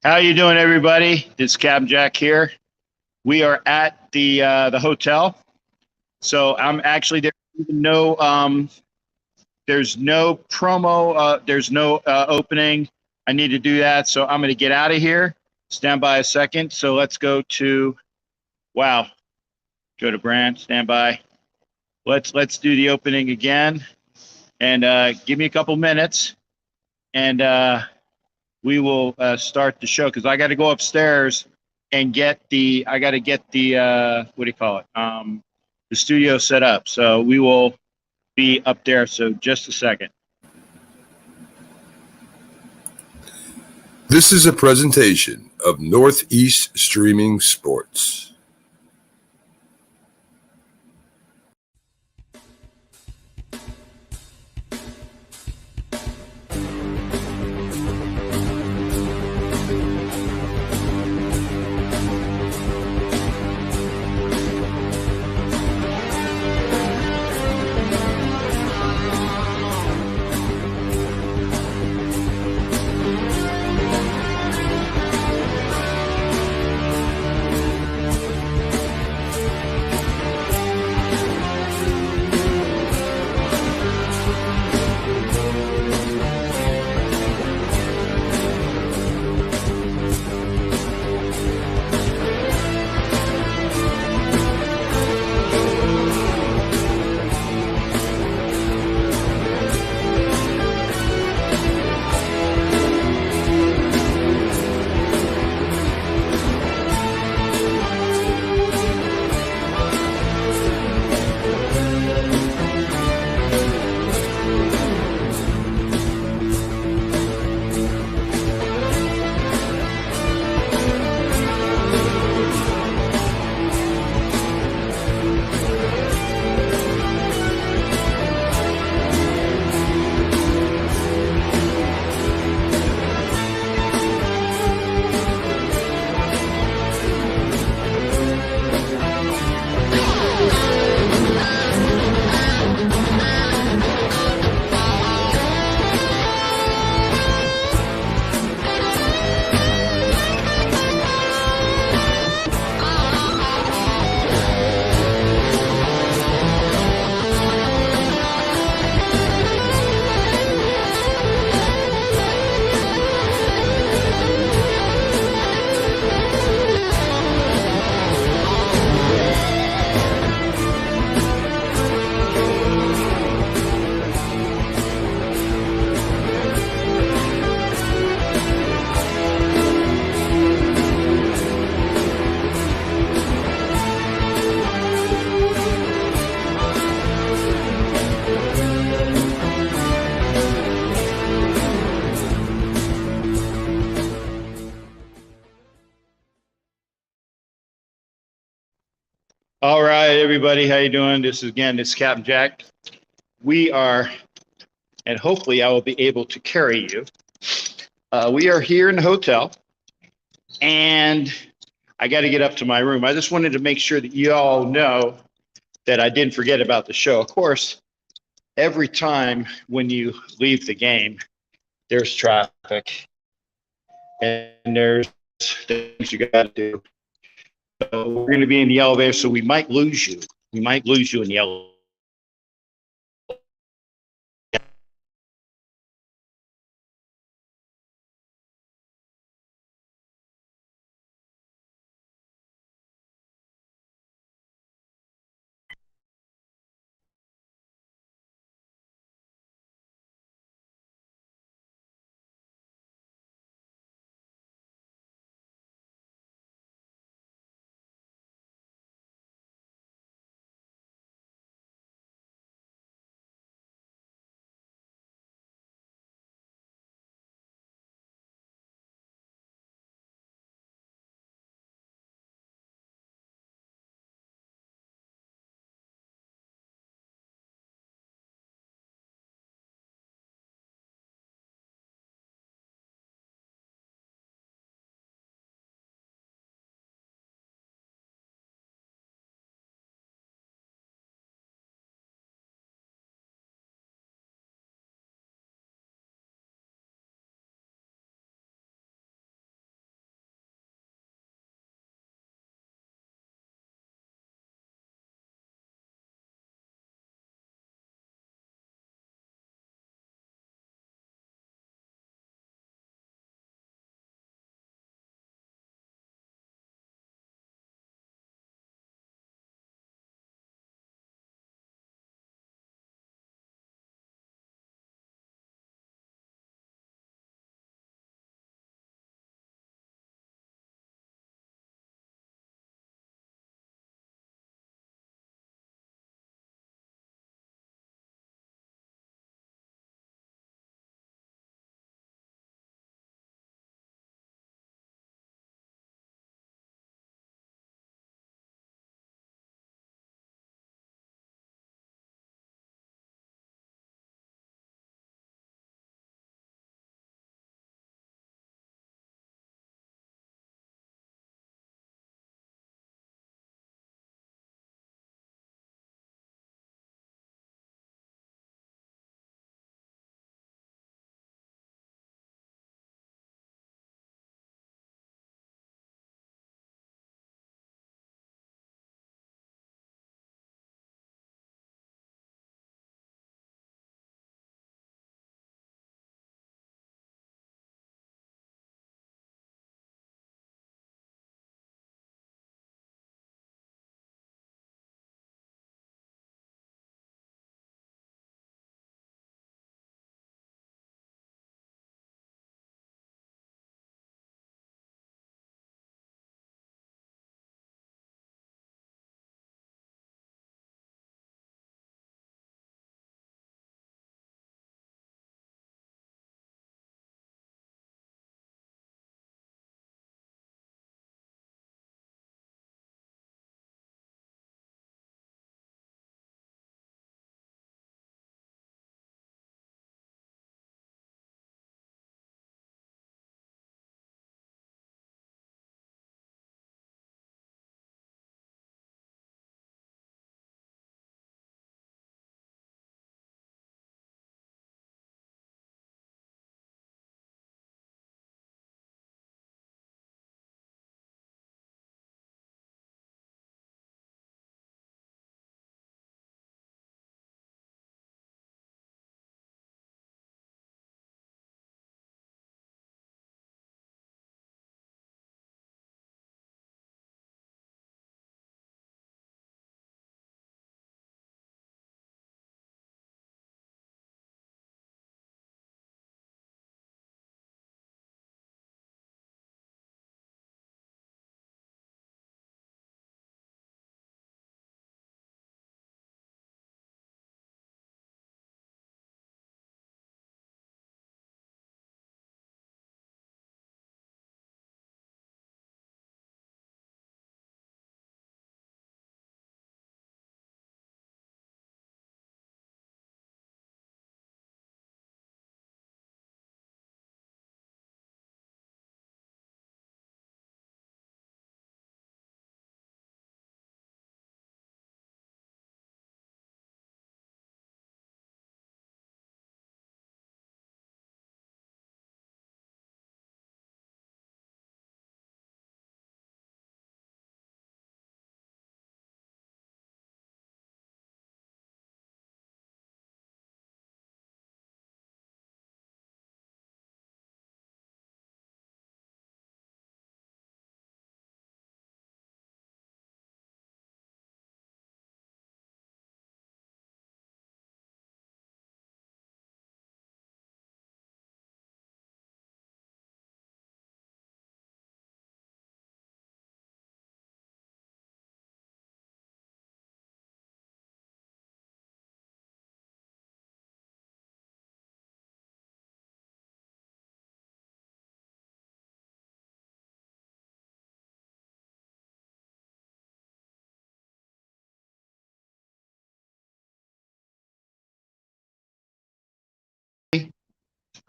How you doing, everybody? It's Captain Jack here. We are at the hotel, so I'm actually there's no promo, there's no opening. I need to do that, so I'm going to get out of here. Stand by a second. So let's go to wow. Go to brand. Stand by. Let's do the opening again, and give me a couple minutes, and we will start the show because I got to go upstairs and get the what do you call it, the studio set up. So we will be up there. So just a second. This is a presentation of Northeast Streaming Sports. All right, everybody, how you doing? This is Captain Jack. We are, and hopefully I will be able to carry you. We are here in the hotel, and I got to get up to my room. I just wanted to make sure that you all know that I didn't forget about the show. Of course, every time when you leave the game, there's traffic, and there's things you got to do. So we're going to be in the elevator, so we might lose you. We might lose you in the elevator.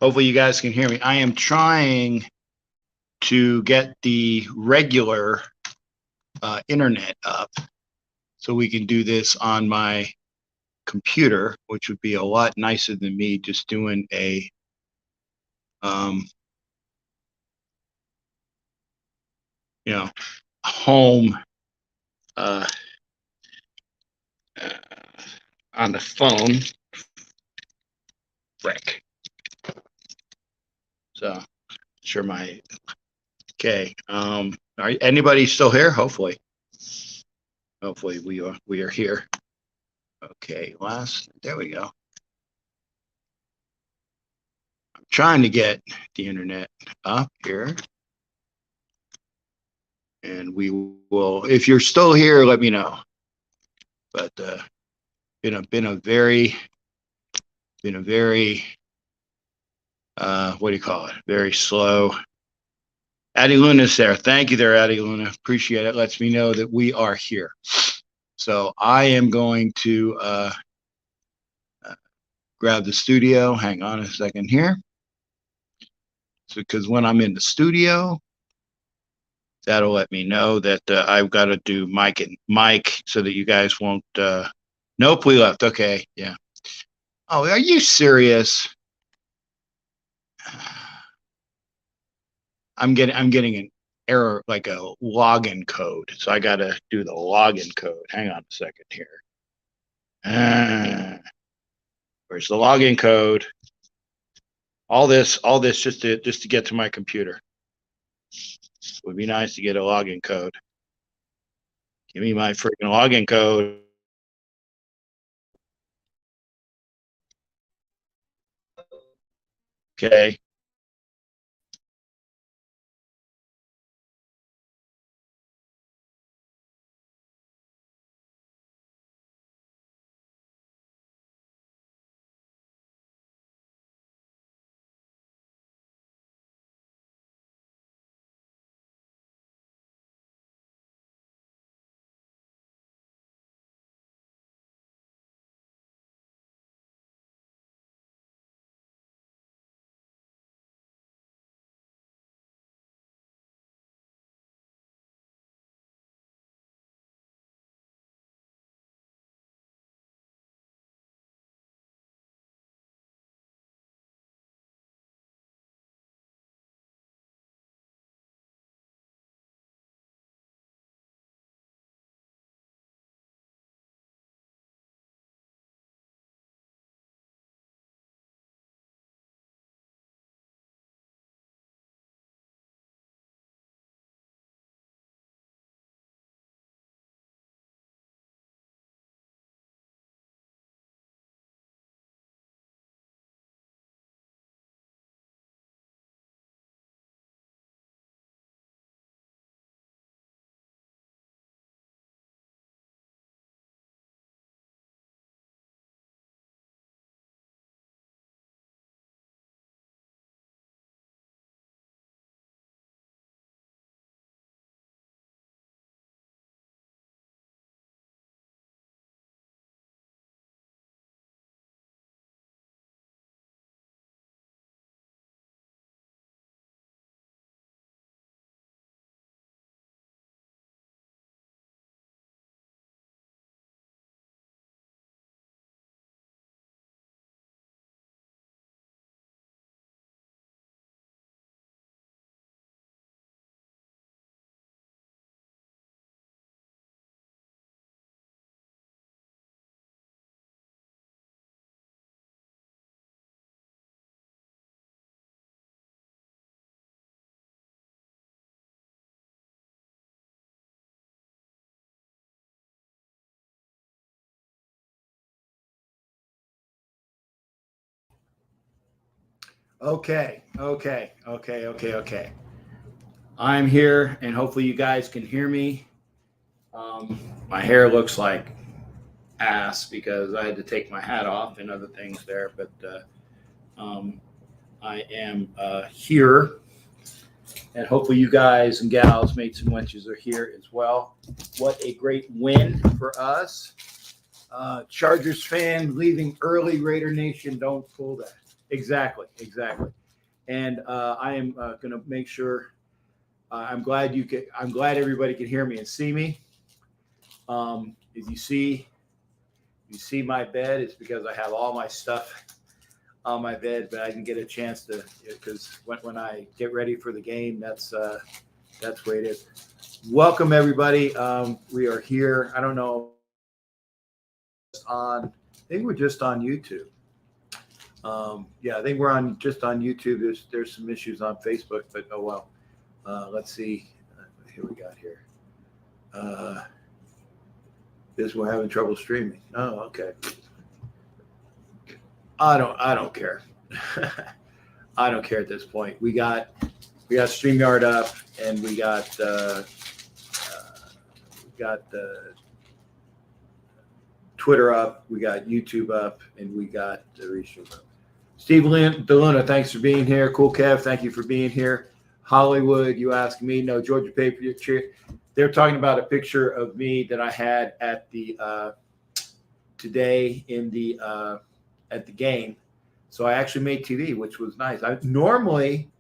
Hopefully you guys can hear me. I am trying to get the regular internet up so we can do this on my computer, which would be a lot nicer than me just doing a home uh, on the phone. Frick. So sure okay. Are anybody still here? Hopefully we are here. Okay, there we go. I'm trying to get the internet up here. And we will, if you're still here, let me know. But been a very what do you call it? Very slow. Addie Luna's there. Thank you there, Addie Luna. Appreciate it. Lets me know that we are here. So I am going to grab the studio. Hang on a second here. So, because when I'm in the studio, that'll let me know that I've got to do mic so that you guys won't. Nope, we left. Okay, yeah. Oh, are you serious? I'm getting an error, like a login code. So I got to do the login code. Hang on a second here. Where's the login code? All this just to get to my computer. Would be nice to get a login code. Give me my freaking login code. Okay. Okay. I'm here, and hopefully you guys can hear me. My hair looks like ass because I had to take my hat off and other things there, but I am here, and hopefully you guys and gals, mates and wenches, are here as well. What a great win for us. Chargers fan leaving early. Raider Nation, don't pull that. Exactly. And I am going to make sure. I'm glad I'm glad everybody can hear me and see me. If you see my bed, it's because I have all my stuff on my bed, but I didn't get a chance to, because when I get ready for the game, that's the way it is. Welcome everybody. We are here. I don't know. I think we're just on YouTube. Yeah, I think we're just on YouTube. There's some issues on Facebook, but oh well. Let's see. Here we got here. This we're having trouble streaming. Oh, okay. I don't care. I don't care at this point. We got StreamYard up, and we got Twitter up, we got YouTube up, and we got the restream up. Steve DeLuna, thanks for being here. Cool Kev, thank you for being here. Hollywood, you ask me. No, Georgia Patriot. They're talking about a picture of me that I had at the today in the at the game. So I actually made TV, which was nice. Normally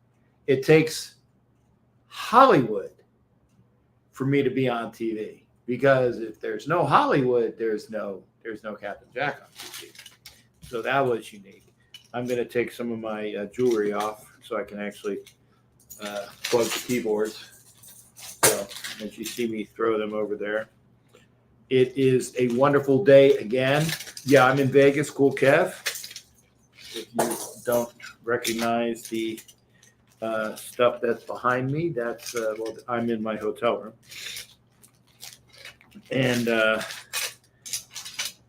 it takes Hollywood for me to be on TV, because if there's no Hollywood, there's no Captain Jack on TV. So that was unique. I'm going to take some of my jewelry off so I can actually plug the keyboards. So as you see me throw them over there. It is a wonderful day again. Yeah, I'm in Vegas. Cool Kev. If you don't recognize the stuff that's behind me, that's well, I'm in my hotel room. And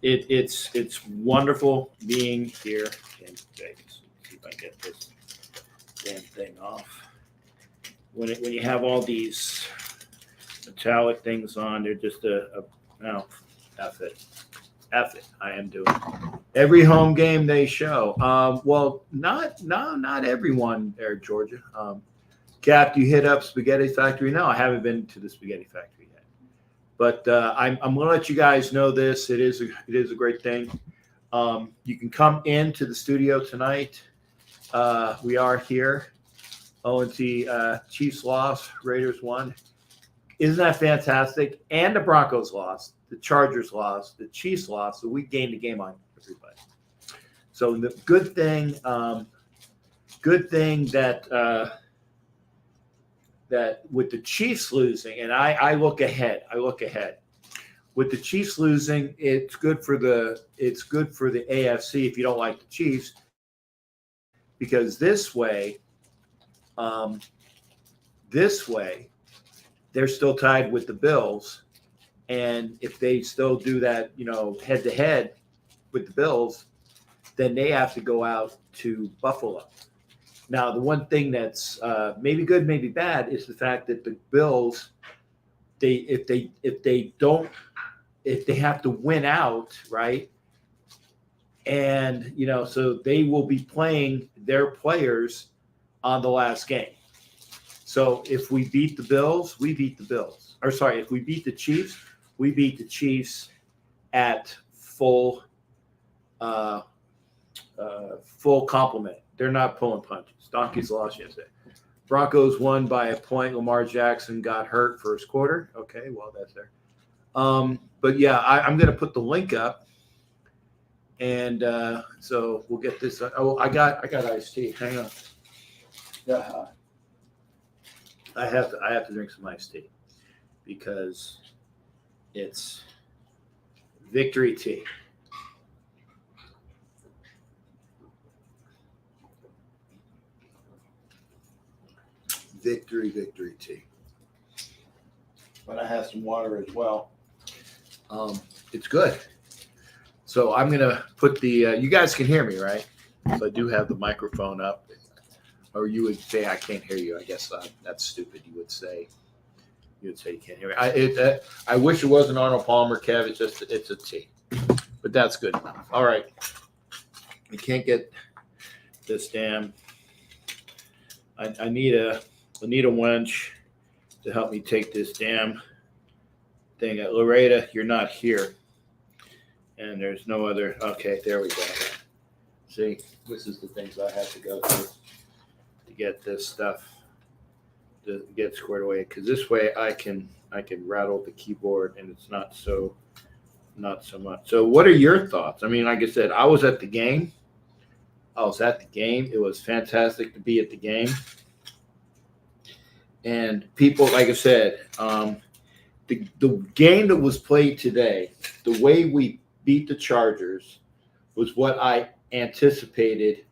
it's wonderful being here in Vegas. Let's see if I can get this damn thing off. When you have all these metallic things on, they're just no, F it. I am doing every home game they show. Well, not everyone there, Georgia. Cap, you hit up Spaghetti Factory? No, I haven't been to the Spaghetti Factory yet. But I'm going to let you guys know this. It is a great thing. You can come into the studio tonight. We are here. O&T Chiefs lost, Raiders won. Isn't that fantastic? And the Broncos lost, the Chargers lost, the Chiefs lost. So we gained the game on everybody. So the good thing that that with the Chiefs losing, and I look ahead. With the Chiefs losing, it's good for the AFC if you don't like the Chiefs, because this way they're still tied with the Bills, and if they still do that, head to head with the Bills, then they have to go out to Buffalo. Now, the one thing that's maybe good, maybe bad, is the fact that the Bills, if they have to win out, right? And so they will be playing their players on the last game. So if we beat the Bills, we beat the Bills. Or sorry, if we beat the Chiefs, we beat the Chiefs at full complement. They're not pulling punches. Donkeys lost yesterday. Broncos won by a point. Lamar Jackson got hurt first quarter. Okay, well, that's there. But yeah, I'm going to put the link up, and so we'll get this. Oh, I got iced tea. Hang on. Yeah. I have to drink some iced tea because it's victory tea. Victory tea. But I have some water as well. It's good. So I'm gonna put the. You guys can hear me, right? So I do have the microphone up. Or you would say I can't hear you. I guess that's stupid. You would say you can't hear me. I wish it wasn't Arnold Palmer, Kev. It's a T, but that's good enough. All right, I can't get this damn. I need a wench to help me take this damn thing. Loretta, you're not here, and there's no other. Okay, there we go. See, this is the things I have to go through to get this stuff to get squared away. Because this way I can rattle the keyboard and it's not so much. So, what are your thoughts? I mean, like I said, I was at the game. It was fantastic to be at the game. And people, like I said, the game that was played today, the way we beat the Chargers was what I anticipated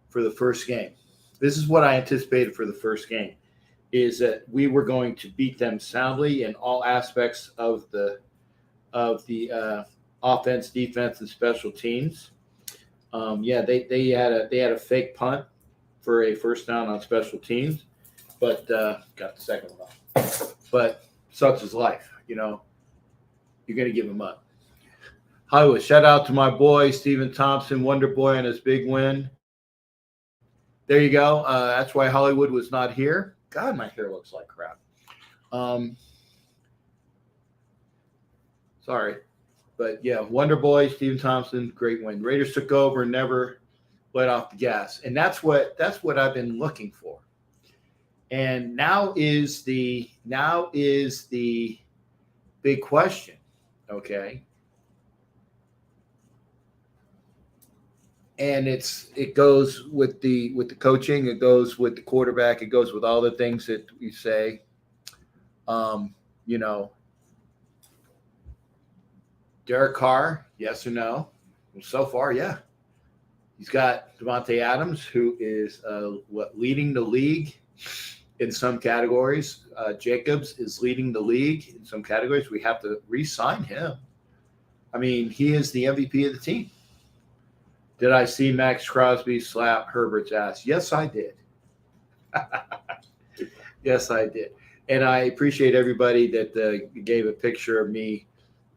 for the first game. This is what I anticipated for the first game, is that we were going to beat them soundly in all aspects of the offense, defense, and special teams. They had a fake punt for a first down on special teams, but got the second one off. But such is life, you're going to give them up. Hollywood, shout out to my boy Stephen Thompson, Wonder Boy, on his big win. There you go. That's why Hollywood was not here. God, my hair looks like crap. Sorry. But yeah, Wonder Boy, Stephen Thompson, great win. Raiders took over and never let off the gas. And that's what I've been looking for. And now is the big question. Okay. And it goes with the coaching, it goes with the quarterback, it goes with all the things that we say. Derek Carr, yes or no? Well, so far, yeah. He's got Devontae Adams, who is leading the league in some categories. Jacobs is leading the league in some categories. We have to re-sign him. I mean, he is the MVP of the team. Did I see Max Crosby slap Herbert's ass? Yes, I did. Yes, I did. And I appreciate everybody that gave a picture of me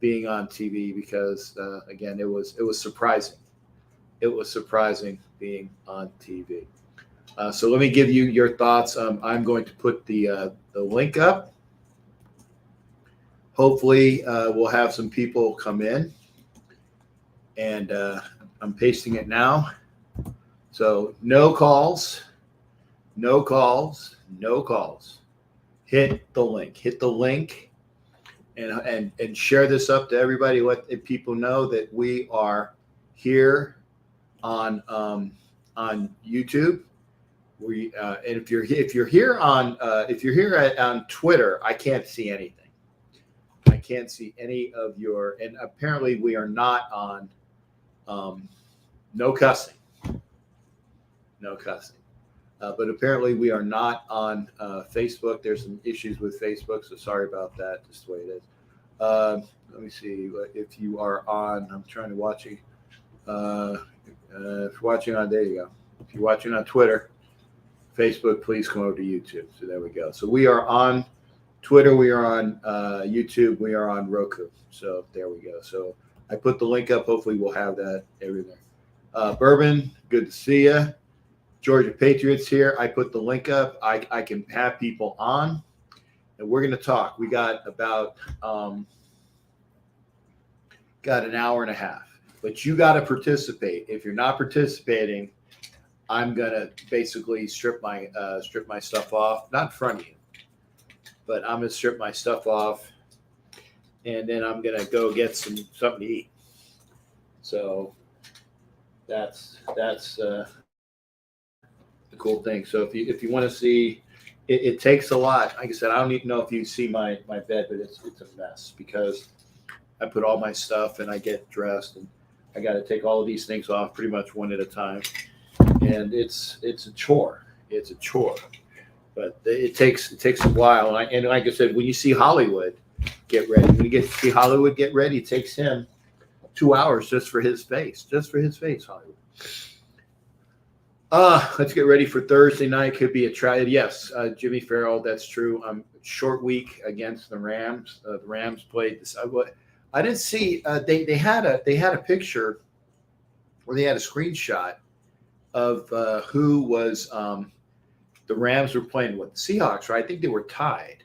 being on TV because, again, it was surprising. It was surprising being on TV. So let me give you your thoughts. I'm going to put the link up. Hopefully, we'll have some people come in. And I'm pasting it now. So no calls. Hit the link and share this up to everybody. Let people know that we are here on YouTube. And if you're here on Twitter, I can't see anything. I can't see any of your, and apparently we are not on no cussing. But apparently we are not on Facebook. There's some issues with Facebook, so sorry about that. Just the way it is. Let me see if you are on. I'm trying to watch you. If you're watching on, there you go. If you're watching on Twitter, Facebook, please come over to YouTube. So there we go. So we are on Twitter. We are on YouTube. We are on Roku. So there we go. So I put the link up. Hopefully we'll have that everywhere. Bourbon, good to see you. Georgia Patriots here. I put the link up. I can have people on, and we're going to talk. We got about an hour and a half, but you got to participate. If you're not participating, I'm going to basically strip my stuff off, not in front of you, but I'm going to strip my stuff off, and then I'm going to go get something to eat. So that's the cool thing. So if you want to see, it takes a lot. Like I said, I don't even know if you see my bed, but it's a mess because I put all my stuff and I get dressed and I got to take all of these things off pretty much one at a time. And it's a chore. It's a chore, but it takes a while. And like I said, when you see Hollywood get ready, Hollywood get ready, it takes him 2 hours just for his face, Hollywood. Let's get ready for Thursday night. Could be a try. Yes, Jimmy Farrell. That's true. Short week against the Rams. The Rams played this. I didn't see. They had a picture, or they had a screenshot of who was the Rams were playing with. The Seahawks, right? I think they were tied.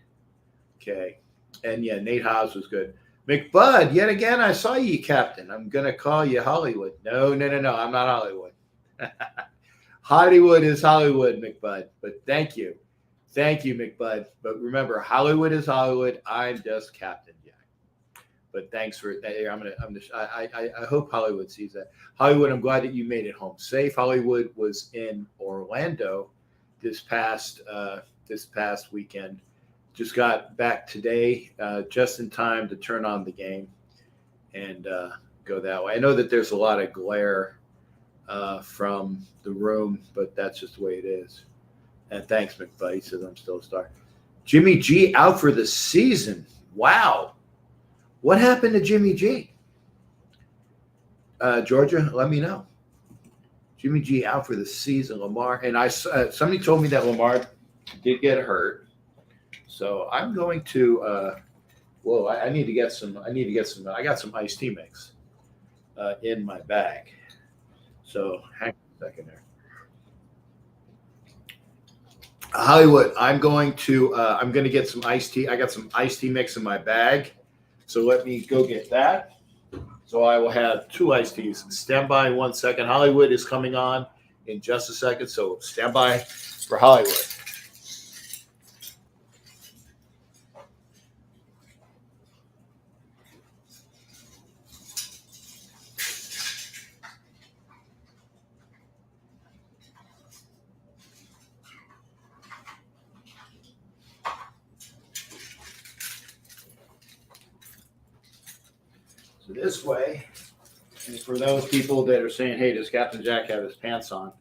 Okay, and yeah, Nate Hobbs was good. McBud, yet again, I saw you, Captain. I'm gonna call you Hollywood. No, I'm not Hollywood. Hollywood is Hollywood, McBud. But thank you, McBud. But remember, Hollywood is Hollywood. I'm just Captain Jack. But thanks for that. I hope Hollywood sees that. Hollywood, I'm glad that you made it home safe. Hollywood was in Orlando this past weekend. Just got back today, just in time to turn on the game and go that way. I know that there's a lot of glare from the room, but that's just the way it is. And thanks, McBud. He says I'm still a star. Jimmy G out for the season. Wow. What happened to Jimmy G? Georgia, let me know. Jimmy G out for the season. Lamar, and somebody told me that Lamar did get hurt, so I'm going to. I need to get some. I got some iced tea mix in my bag. So hang on a second there. Hollywood, I'm going to get some iced tea. I got some iced tea mix in my bag. So let me go get that. So I will have 2 iced teas. Stand by 1 second. Hollywood is coming on in just a second. So stand by for Hollywood. So this way, and for those people that are saying, hey, does Captain Jack have his pants on?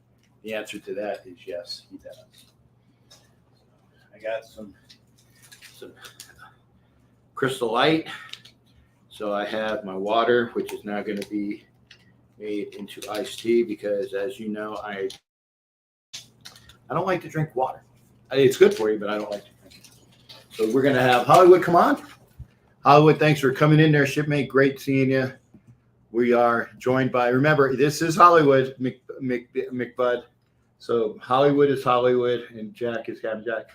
The answer to that is yes, he does. I got some Crystal Light. So I have my water, which is now going to be made into iced tea because, as you know, I don't like to drink water. It's good for you, but I don't like to drink it. So we're going to have Hollywood come on. Hollywood, thanks for coming in there, shipmate. Great seeing you. We are joined by, remember, this is Hollywood, McBud. So Hollywood is Hollywood, and Jack is Captain Jack.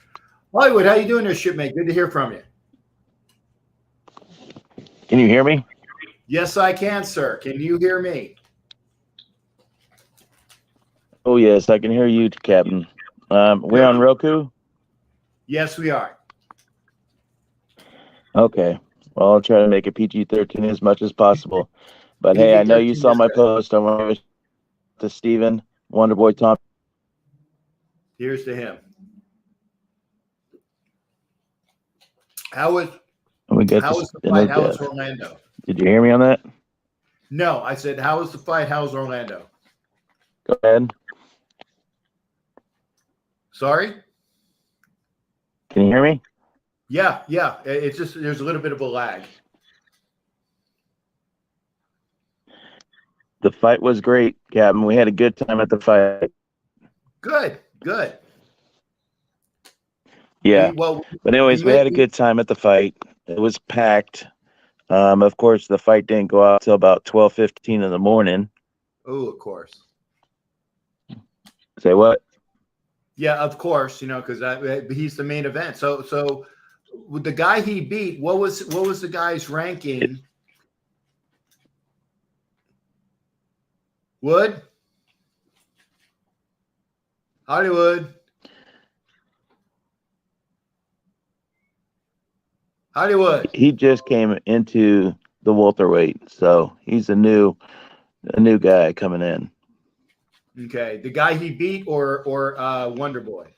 Hollywood, how you doing there, shipmate? Good to hear from you. Can you hear me? Yes, I can, sir. Can you hear me? Oh, yes, I can hear you, Captain. We're on Roku? Yes, we are. Okay. Well, I'll try to make it PG-13 as much as possible. But hey, I know you saw my post. I want to to Steven, Wonderboy Tom. Here's to him. How was the fight? How was Orlando? Did you hear me on that? No, I said, how was the fight? How was Orlando? Go ahead. Sorry? Can you hear me? Yeah. It's just there's a little bit of a lag. The fight was great, Captain. We had a good time at the fight. Good. Yeah. But anyways, we had a good time at the fight. It was packed. Of course, the fight didn't go out till about 12:15 in the morning. Oh, of course. Say what? Yeah, of course. Because he's the main event. So with the guy he beat, what was the guy's ranking? Wood? Hollywood? He just came into the welterweight, so he's a new guy coming in. Okay, the guy he beat or Wonder Boy?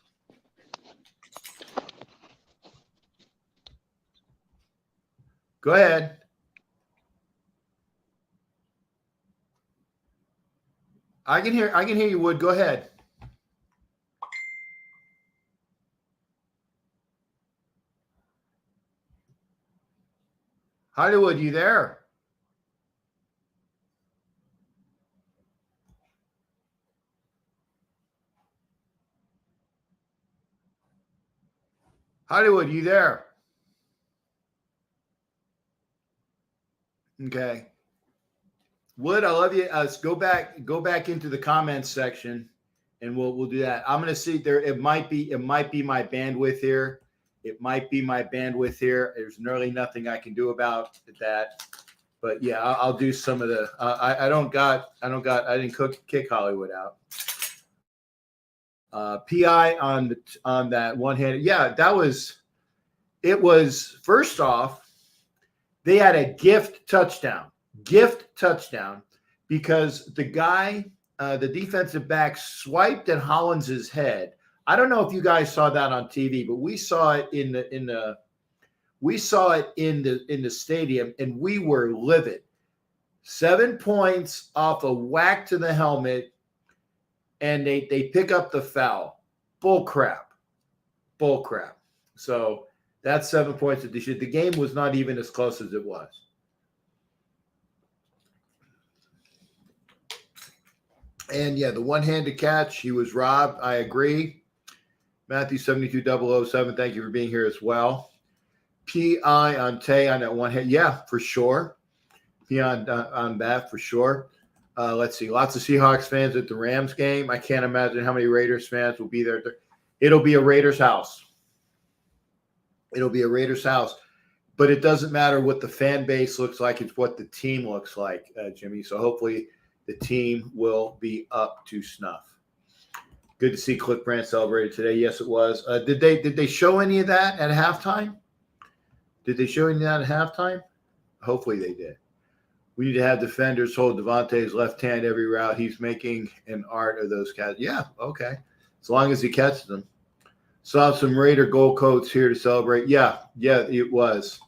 Go ahead. I can hear you, Wood. Go ahead. Hollywood, you there? Hollywood, you there? Okay. Wood, I love you. Go back into the comments section, and we'll do that. I'm gonna see there. It might be my bandwidth here. There's really nothing I can do about that. But yeah, I'll do some of the. I didn't kick Hollywood out. PI on that one hand. Yeah, it was first off, they had a gift touchdown because the guy, the defensive back swiped at Hollins's head. I don't know if you guys saw that on TV, but we saw it in the stadium, and we were livid. 7 points off a whack to the helmet, and they pick up the foul. Bull crap. So that's 7 points that they should. The game was not even as close as it was. And yeah, the one-handed catch, he was robbed. I agree. Matthew 72007, thank you for being here as well. PI on Tay on that one hand. Yeah, for sure. On that for sure. Let's see. Lots of Seahawks fans at the Rams game. I can't imagine how many Raiders fans will be there. It'll be a Raiders house. But it doesn't matter what the fan base looks like. It's what the team looks like, Jimmy. So hopefully the team will be up to snuff. Good to see Cliff Brandt celebrated today. Yes, it was. Did they show any of that at halftime? Hopefully they did. We need to have defenders hold Devontae's left hand every route. He's making an art of those cats. Yeah, okay. As long as he catches them. Saw some Raider gold coats here to celebrate. Yeah, it was.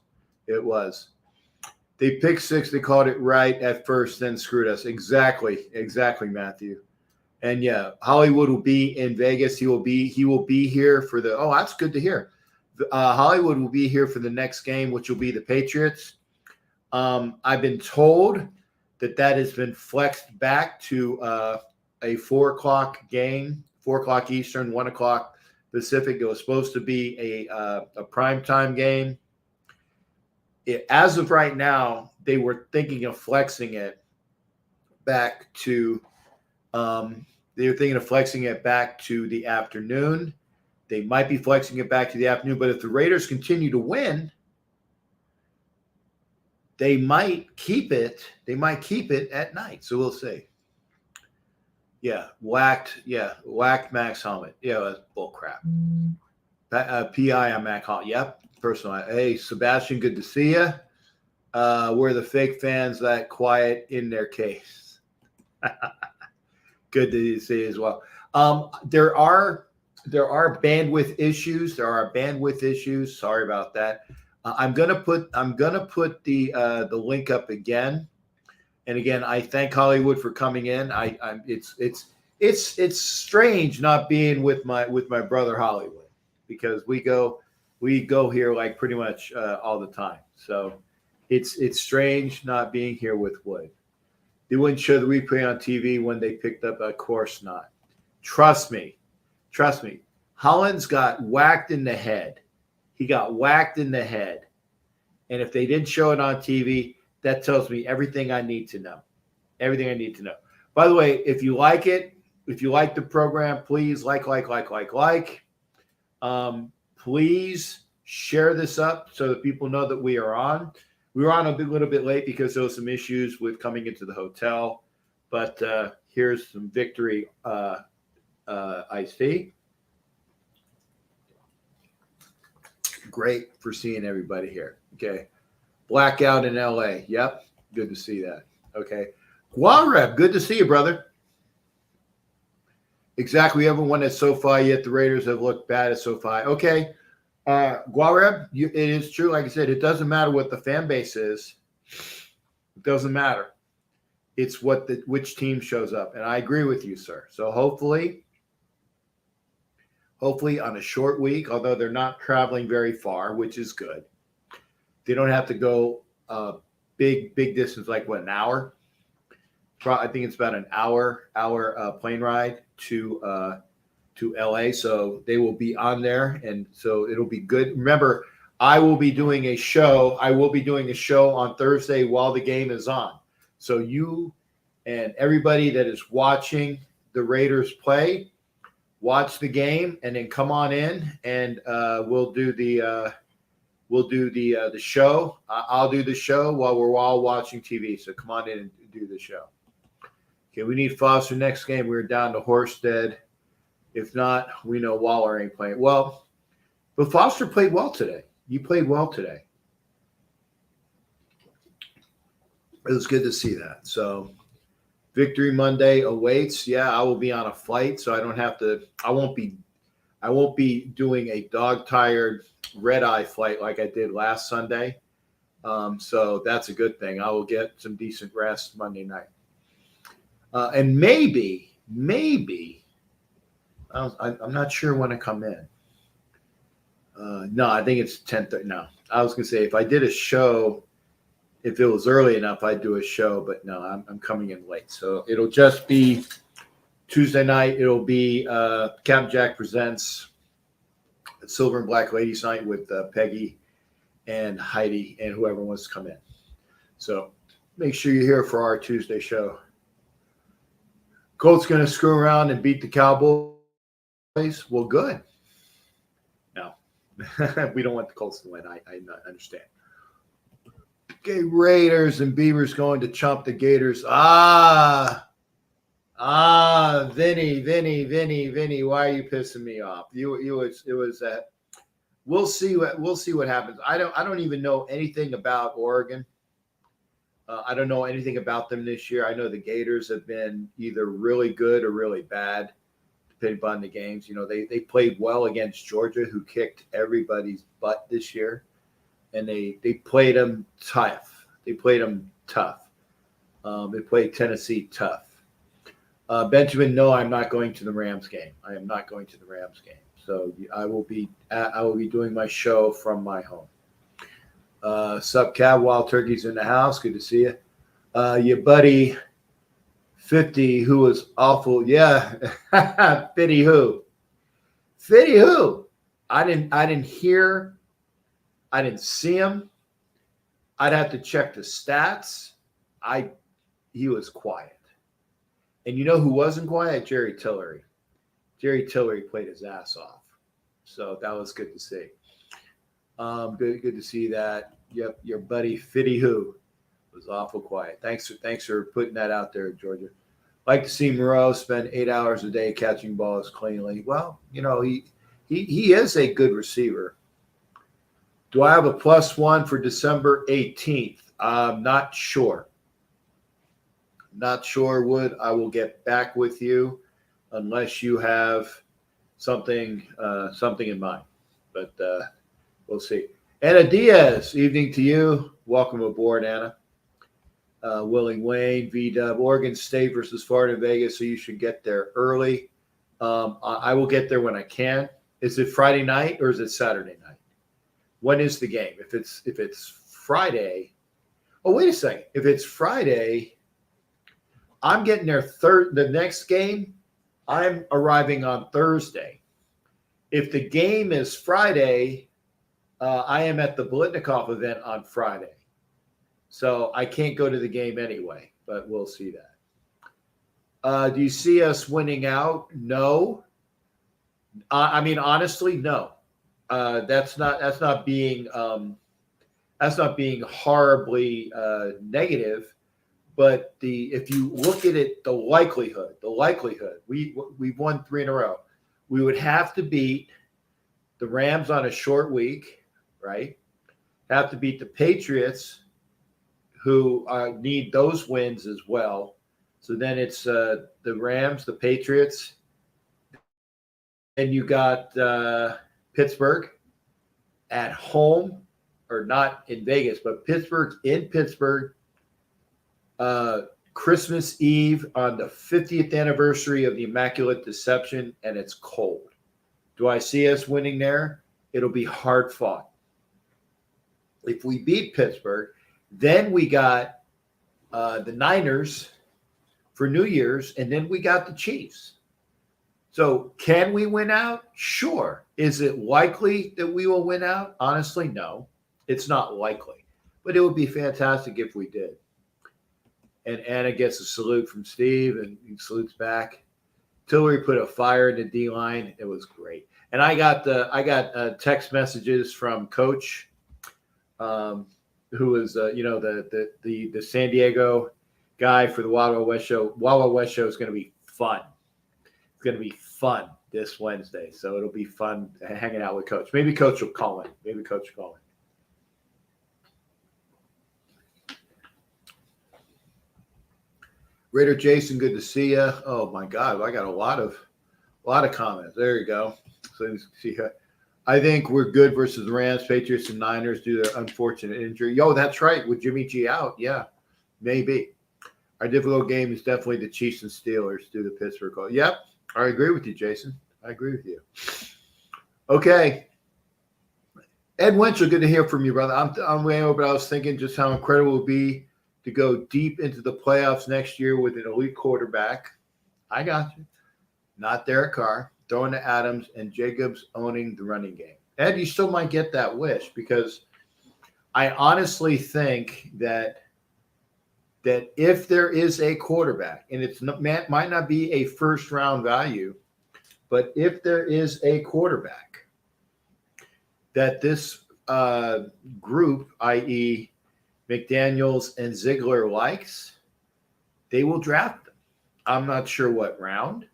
They picked six. They called it right at first, then screwed us. Exactly, Matthew. And yeah, Hollywood will be in Vegas. He will be here for the. Oh, that's good to hear. Hollywood will be here for the next game, which will be the Patriots. I've been told that has been flexed back to a 4 o'clock game, 4 o'clock Eastern, 1 o'clock Pacific. It was supposed to be a primetime game. As of right now, they were thinking of flexing it back to the afternoon. They might be flexing it back to the afternoon, but if the Raiders continue to win, they might keep it. At night. So we'll see. Yeah, whacked Max helmet. Yeah, that's bull crap. PI on Mac Hall. Yep. Personal. Hey, Sebastian, good to see you. Were the fake fans that quiet in their case? Good to see you as well. There are bandwidth issues. Sorry about that. I'm gonna put the link up again. And again, I thank Hollywood for coming in. It's strange not being with my brother Hollywood, because we go here like pretty much all the time. So it's strange not being here with Wood. They wouldn't show the replay on TV when they picked up. Of course not. Trust me. Hollins got whacked in the head. He got whacked in the head. And if they didn't show it on TV, that tells me everything I need to know. By the way, if you like it, if you like the program, please like. Please share this up so that people know that we are on. We were on a little bit late because there was some issues with coming into the hotel. But here's some victory iced tea. Great for seeing everybody here. Okay. Blackout in LA. Yep. Good to see that. Okay. YAAAARRRRGGGGHHH, good to see you, brother. Exactly. We haven't won at SoFi yet. The Raiders have looked bad at SoFi. Okay. YAAAARRRRGGGGHHH, it is true. Like I said, it doesn't matter what the fan base is. It doesn't matter. It's which team shows up. And I agree with you, sir. So hopefully on a short week, although they're not traveling very far, which is good. They don't have to go big distance, like an hour. I think it's about an hour plane ride to LA. So they will be on there, and so it'll be good. Remember, I will be doing a show. On Thursday while the game is on. So you and everybody that is watching the Raiders play, watch the game, and then come on in, and we'll do we'll do the show. I'll do the show while we're all watching TV. So come on in and do the show. Okay, we need Foster next game. We're down to Horsted. If not, we know Waller ain't playing. Well, but Foster played well today. You played well today. It was good to see that. So Victory Monday awaits. Yeah, I will be on a flight, so I don't have to. I won't be doing a dog-tired red-eye flight like I did last Sunday. So that's a good thing. I will get some decent rest Monday night. And maybe, I'm not sure when I come in. No, I think it's 10:30. No, I was going to say if I did a show, if it was early enough, I'd do a show. But no, I'm coming in late. So it'll just be Tuesday night. It'll be Captain Jack Presents Silver and Black Ladies Night with Peggy and Heidi and whoever wants to come in. So make sure you're here for our Tuesday show. Colts going to screw around and beat the Cowboys. Well, good. No, we don't want the Colts to win. I understand. Okay, Raiders and Beavers going to chump the Gators. Vinny, why are you pissing me off? It was that. We'll see what happens. I don't even know anything about Oregon. I don't know anything about them this year. I know the Gators have been either really good or really bad, depending upon the games. You know, they played well against Georgia, who kicked everybody's butt this year, and they played them tough. They played Tennessee tough. Benjamin, no, I'm not going to the Rams game. I am not going to the Rams game. So I will be doing my show from my home. Sup, Cab, Wild Turkey's in the house. Good to see you. Your buddy 50, who was awful. Yeah, Fitty who? I didn't hear. I didn't see him. I'd have to check the stats. He was quiet. And you know who wasn't quiet? Jerry Tillery. Jerry Tillery played his ass off. So that was good to see. Good to see that. Yep, your buddy Fitty who was awful quiet. Thanks for putting that out there, Georgia. Like to see Moreau spend 8 hours a day catching balls cleanly. Well, you know, he is a good receiver. Do I have a +1 for December 18th? I'm not sure. Not sure, Wood. I will get back with you unless you have something in mind. But we'll see. Anna Diaz, evening to you. Welcome aboard, Anna. Willing Wayne, VW, Oregon State versus Florida Vegas, so you should get there early. I will get there when I can. Is it Friday night or is it Saturday night? When is the game? If it's Friday, oh, wait a second. If it's Friday, I'm getting there the next game, I'm arriving on Thursday. If the game is Friday, I am at the Bolitnikov event on Friday. So I can't go to the game anyway, but we'll see that. Do you see us winning out? No. I mean, honestly, no. That's not being horribly negative. But if you look at it, the likelihood, we've won 3 in a row. We would have to beat the Rams on a short week, right? Have to beat the Patriots, who need those wins as well. So then it's the Rams, the Patriots, and you got Pittsburgh at home, or not in Vegas, but Pittsburgh in Pittsburgh. Christmas Eve on the 50th anniversary of the Immaculate Deception, and it's cold. Do I see us winning there? It'll be hard fought. If we beat Pittsburgh, then we got the Niners for New Year's, and then we got the Chiefs. So can we win out? Sure. Is it likely that we will win out? Honestly, no. It's not likely. But it would be fantastic if we did. And Anna gets a salute from Steve, and he salutes back. Tillery put a fire in the D line. It was great. And I got text messages from Coach who was the San Diego guy for the Wild Wild West show. Wild Wild West show is going to be fun. It's going to be fun this Wednesday, so it'll be fun hanging out with Coach. Maybe Coach will call in. Raider Jason, good to see you. Oh my God, I got a lot of comments. There you go. So you see, I think we're good versus the Rams, Patriots, and Niners due to their unfortunate injury. Yo, that's right. With Jimmy G out, yeah, maybe. Our difficult game is definitely the Chiefs and Steelers due to Pittsburgh. Yep, I agree with you, Jason. I agree with you. Okay. Ed Winchell, good to hear from you, brother. I'm way over, but I was thinking just how incredible it would be to go deep into the playoffs next year with an elite quarterback. I got you. Not Derek Carr, throwing to Adams and Jacobs owning the running game. Ed, you still might get that wish because I honestly think that if there is a quarterback, and might not be a first-round value, but if there is a quarterback that this group, i.e., McDaniels and Ziegler likes, they will draft them. I'm not sure what round,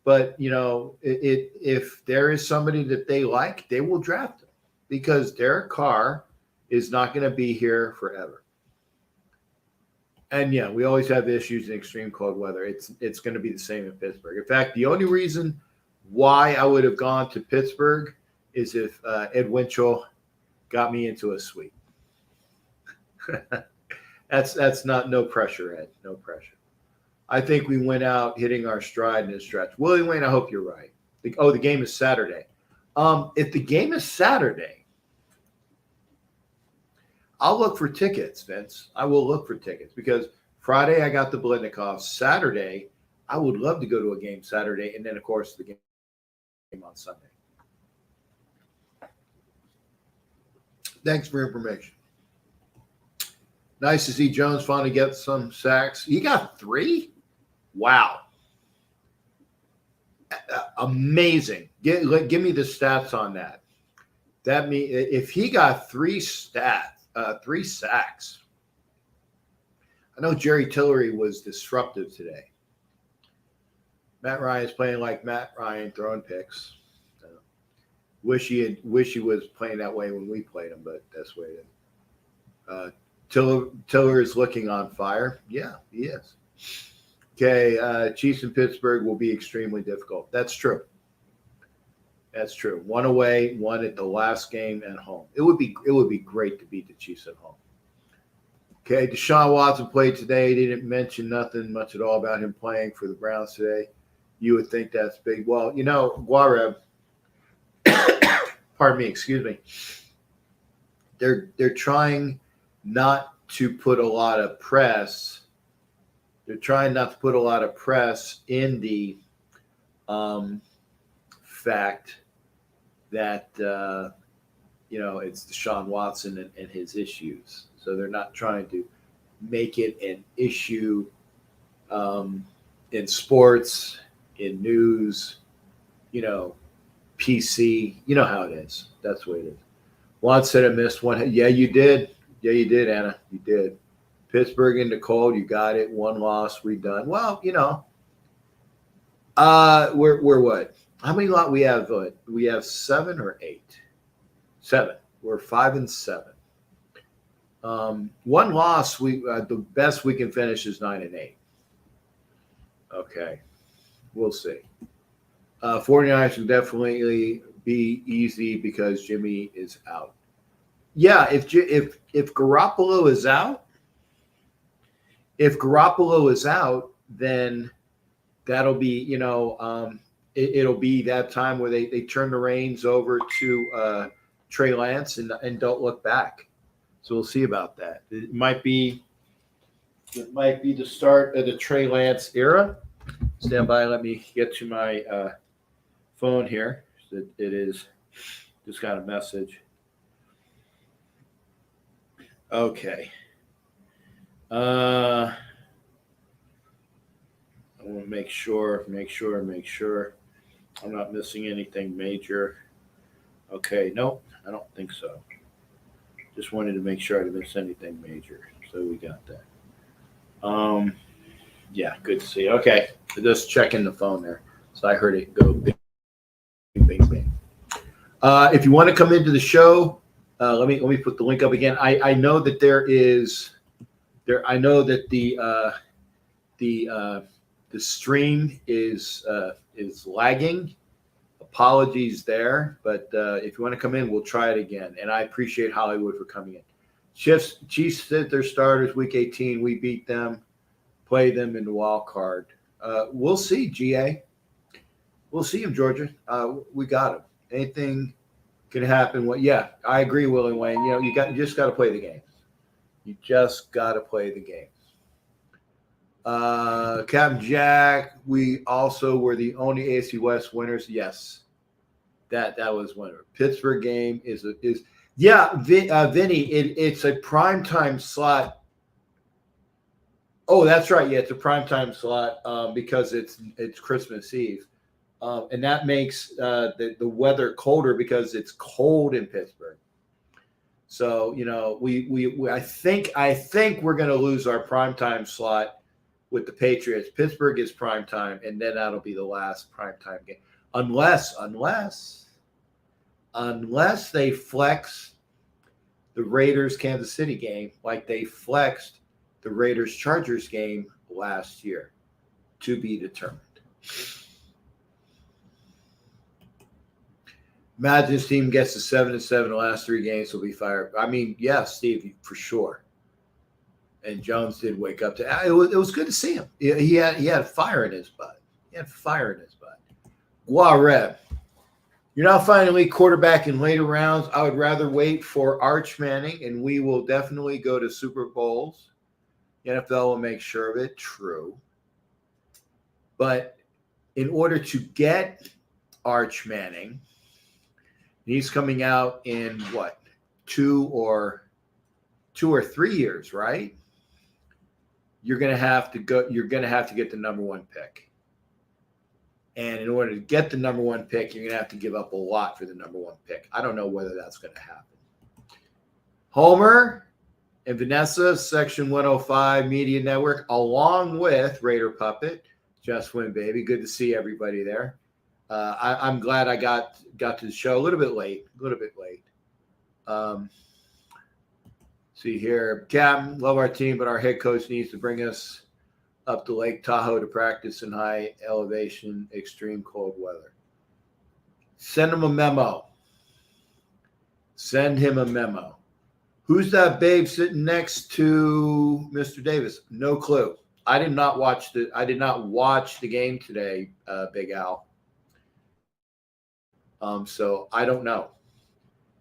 but if there is somebody that they like, they will draft them because Derek Carr is not going to be here forever. And yeah, we always have issues in extreme cold weather. It's going to be the same in Pittsburgh. In fact, the only reason why I would have gone to Pittsburgh is if Ed Winchell got me into a suite. That's no pressure, Ed. No pressure. I think we went out hitting our stride in a stretch. Willie Wayne, I hope you're right. The game is Saturday. If the game is Saturday, I'll look for tickets, Vince. I will look for tickets because Friday I got the Blitnikoff. Saturday, I would love to go to a game Saturday, and then, of course, the game on Sunday. Thanks for information. Nice to see Jones finally get some sacks. He got 3? Wow. Amazing. Give me the stats on that. That means if he got 3 sacks. I know Jerry Tillery was disruptive today. Matt Ryan's playing like Matt Ryan, throwing picks. Wish he was playing that way when we played him, but that's the way it is. Tiller is looking on fire. Yeah, he is. Okay, Chiefs in Pittsburgh will be extremely difficult. That's true. That's true. 1 away, 1 at the last game at home. It would be great to beat the Chiefs at home. Okay, Deshaun Watson played today. He didn't mention nothing much at all about him playing for the Browns today. You would think that's big. Well, Guareb, pardon me, excuse me. They're trying not to put a lot of press. They're trying not to put a lot of press in the fact that it's Deshaun Watson and his issues. So they're not trying to make it an issue in sports, in news, PC. You know how it is. That's the way it is. Juan said I missed one. Yeah, you did. Yeah, you did, Anna. You did. Pittsburgh in the cold. You got it. 1 loss. We done. Well, we're what? How many lot we have? We have 7 or 8? 7. We're 5-7. 1 loss. We the best we can finish is 9-8. Okay, we'll see. 49ers will definitely be easy because Jimmy is out. Yeah, if Garoppolo is out, then that'll be it'll be that time where they turn the reins over to Trey Lance and don't look back. So we'll see about that. It might be the start of the Trey Lance era. Stand by. Let me get to my phone here. It is just got a message. Okay. I want to make sure I'm not missing anything major. Okay. Nope. I don't think so. Just wanted to make sure I didn't miss anything major. So we got that. Yeah, good to see you. Okay, just checking the phone there. So I heard it go bing, bing, bing. If you want to come into the show, let me put the link up again. I know that I know that the stream is lagging. Apologies there, but if you want to come in, we'll try it again. And I appreciate Hollywood for coming in. Chiefs sit their starters week 18. We beat them, play them in the wild card. We'll see, GA. We'll see him, Georgia. We got him. Anything can happen. Well, yeah, I agree, Willie Wayne. You know, you just got to play the game. You just got to play the game. Captain Jack, we also were the only AFC West winners. Yes, that was winner. Pittsburgh game is Vinny. It's a primetime slot. Oh, that's right. Yeah, it's a primetime slot because it's Christmas Eve, and that makes the weather colder because it's cold in Pittsburgh. So you know, I think we're going to lose our primetime slot with the Patriots. Pittsburgh is prime time, and then that'll be the last prime time game. Unless they flex the Raiders Kansas City game like they flexed the Raiders Chargers game last year, to be determined. Imagine this team gets to 7-7 the last 3 games, will be fired. I mean, yeah, Steve, for sure. And Jones did wake up to it. It was good to see him. He had fire in his butt. YAAAARRRRGGGGHHH. You're not finding elite quarterback in later rounds. I would rather wait for Arch Manning, and we will definitely go to Super Bowls. The NFL will make sure of it. True. But in order to get Arch Manning, he's coming out in what, 2 or 3 years, right? You're going to have to get the number 1 pick. And in order to get the number 1 pick, you're going to have to give up a lot for the number 1 pick. I don't know whether that's going to happen. Homer and Vanessa, Section 105 Media Network, along with Raider Puppet, Just Win Baby. Good to see everybody there. I'm glad I got to the show a little bit late. See here, Captain, love our team, but our head coach needs to bring us up to Lake Tahoe to practice in high elevation, extreme cold weather. Send him a memo. Who's that babe sitting next to Mr. Davis? No clue. I did not watch the game today, Big Al. So I don't know.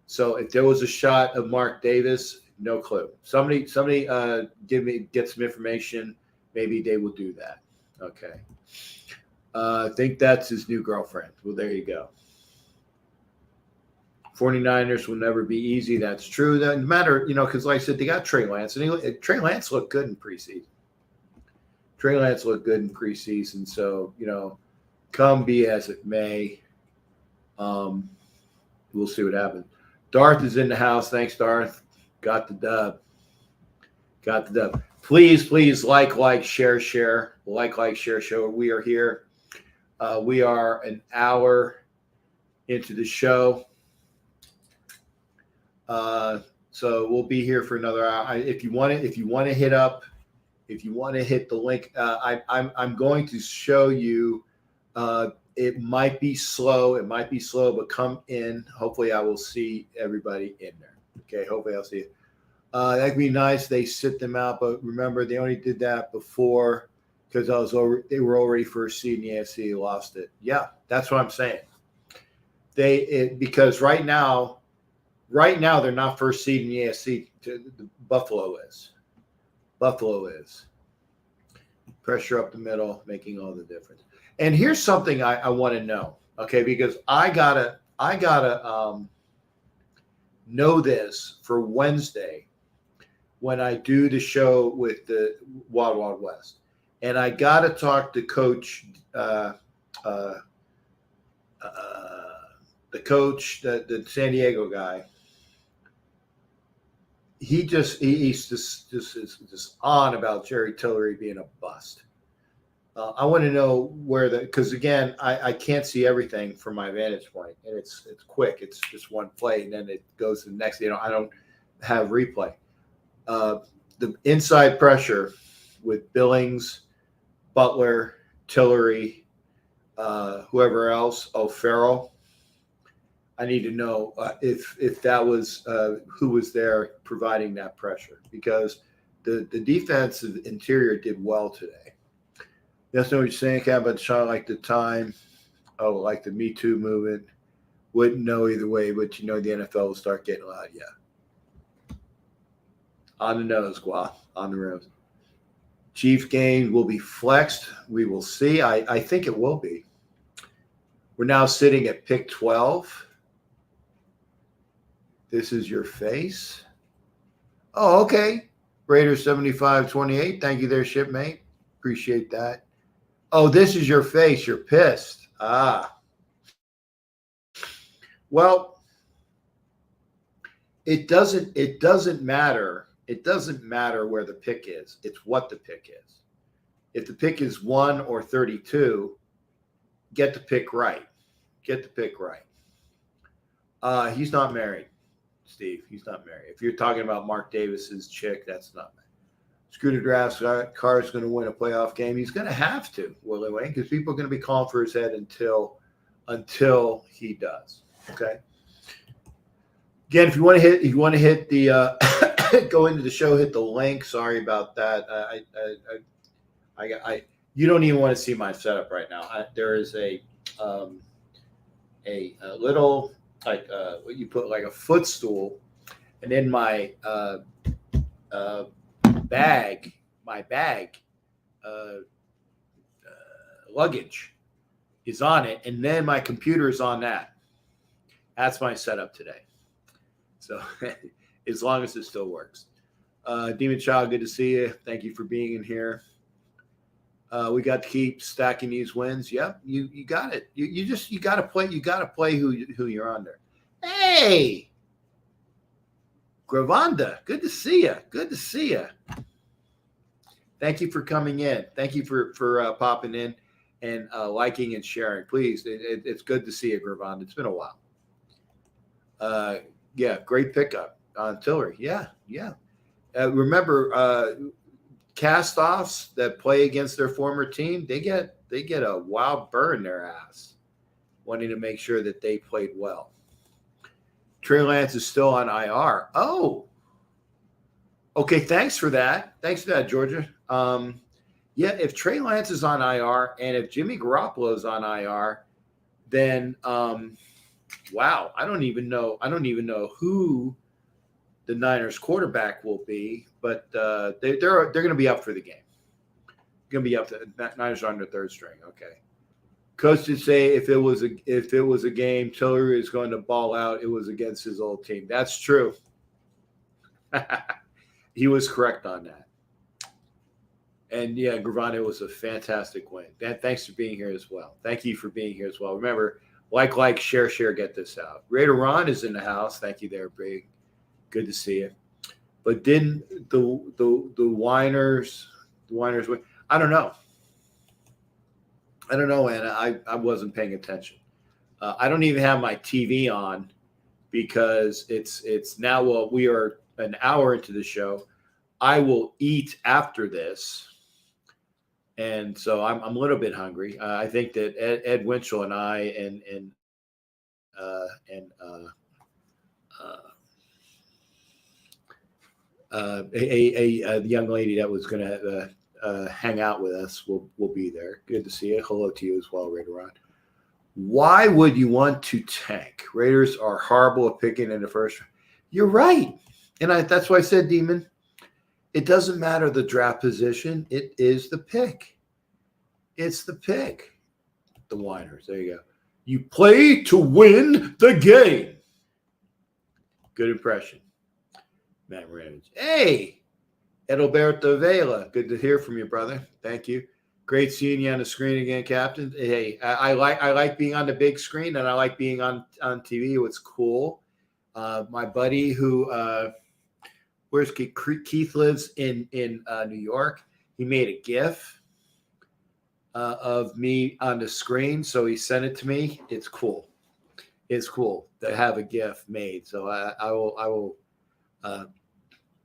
So if there was a shot of Mark Davis, no clue. Somebody get some information. Maybe they will do that. Okay. I think that's his new girlfriend. Well, there you go. 49ers will never be easy. That's true. That no matter, because like I said, they got Trey Lance, and Trey Lance looked good in preseason. So, come be as it may, we'll see what happens. Darth is in the house. Thanks, Darth. Got the dub. Please like, share. Like, share. We are here. We are an hour into the show. So we'll be here for another hour. If you want to hit the link, I'm going to show you. It might be slow, but come in. Hopefully, I will see everybody in there. Okay, hopefully I'll see you. That'd be nice. They sit them out, but remember, they only did that before because they were already first seed in the AFC. Lost it. Yeah, that's what I'm saying. Because right now they're not first seed in the AFC. Buffalo is. Pressure up the middle, making all the difference. And here's something I want to know, okay? Because I gotta know this for Wednesday when I do the show with the Wild Wild West, and I gotta talk to Coach, the San Diego guy. he's just on about Jerry Tillery being a bust. I want to know because again, I can't see everything from my vantage point, and it's quick. It's just one play, and then it goes to the next. I don't have replay. The inside pressure with Billings, Butler, Tillery, whoever else, O'Farrell. I need to know if that was who was there providing that pressure, because the defensive interior did well today. That's not what you're saying, Cap, but shot like the time, like the Me Too movement. Wouldn't know either way, but the NFL will start getting loud. Yeah. On the nose, Gua, on the rose. Chief game will be flexed. We will see. I think it will be. We're now sitting at pick 12. This is your face. Oh, okay. Raiders 75-28. Thank you there, shipmate. Appreciate that. Oh, this is your face. You're pissed. Well, it doesn't matter. It doesn't matter where the pick is. It's what the pick is. If the pick is 1 or 32, get the pick right. Get the pick right. He's not married, Steve. He's not married. If you're talking about Mark Davis's chick, that's not married. Scooter Draft's Carr's going to win a playoff game. He's going to have to, Willie Wayne, because people are going to be calling for his head until he does. Okay. Again, if you want to hit the go into the show, hit the link. Sorry about that. You don't even want to see my setup right now. There is a little what you put like a footstool, and then my bag luggage is on it, and then my computer is on that. That's my setup today. So as long as it still works. Demon Child, good to see you. Thank you for being in here. We got to keep stacking these wins. Yep, you got it. You got to play. You got to play who you're under. Hey, Gravanda, good to see you. Good to see you. Thank you for coming in. Thank you for popping in and liking and sharing. Please, it's good to see you, Gravanda. It's been a while. Yeah, great pickup on Tillery. Yeah. Remember, cast-offs that play against their former team, they get a wild burr in their ass, wanting to make sure that they played well. Trey Lance is still on IR. Oh, okay. Thanks for that. Georgia. Yeah, if Trey Lance is on IR and if Jimmy Garoppolo is on IR, then wow, I don't even know who the Niners quarterback will be, but they're going to be up for the game. Going to be up. Niners are on their third string. Okay. Coach did say if it was a game, Tillery is going to ball out. It was against his old team. That's true. He was correct on that. And yeah, Gravano was a fantastic win. Thanks for being here as well. Thank you for being here as well. Remember, like, share, get this out. Raider Ron is in the house. Thank you there, Big. Good to see you. But didn't the whiners win? I don't know. Anna. I wasn't paying attention. I don't even have my TV on because it's now. Well, we are an hour into the show. I will eat after this, and so I'm a little bit hungry. I think that Ed Winchell and I and a young lady that was going to hang out with us will be there. Good to see you. Hello to you as well, Raider Ron. Why would you want to tank? Raiders are horrible at picking in the first round. You're right. And that's why I said, Demon, it doesn't matter the draft position. It is the pick. It's the pick. The whiners. There you go. You play to win the game. Good impression. Matt Ramage. Hey, Edalberto Vela. Good to hear from you, brother. Thank you. Great seeing you on the screen again, Captain. Hey, I like being on the big screen, and I like being on TV. It's cool. My buddy who Where's Keith? Keith lives in New York. He made a GIF of me on the screen, so he sent it to me. It's cool. It's cool to have a GIF made. So I will.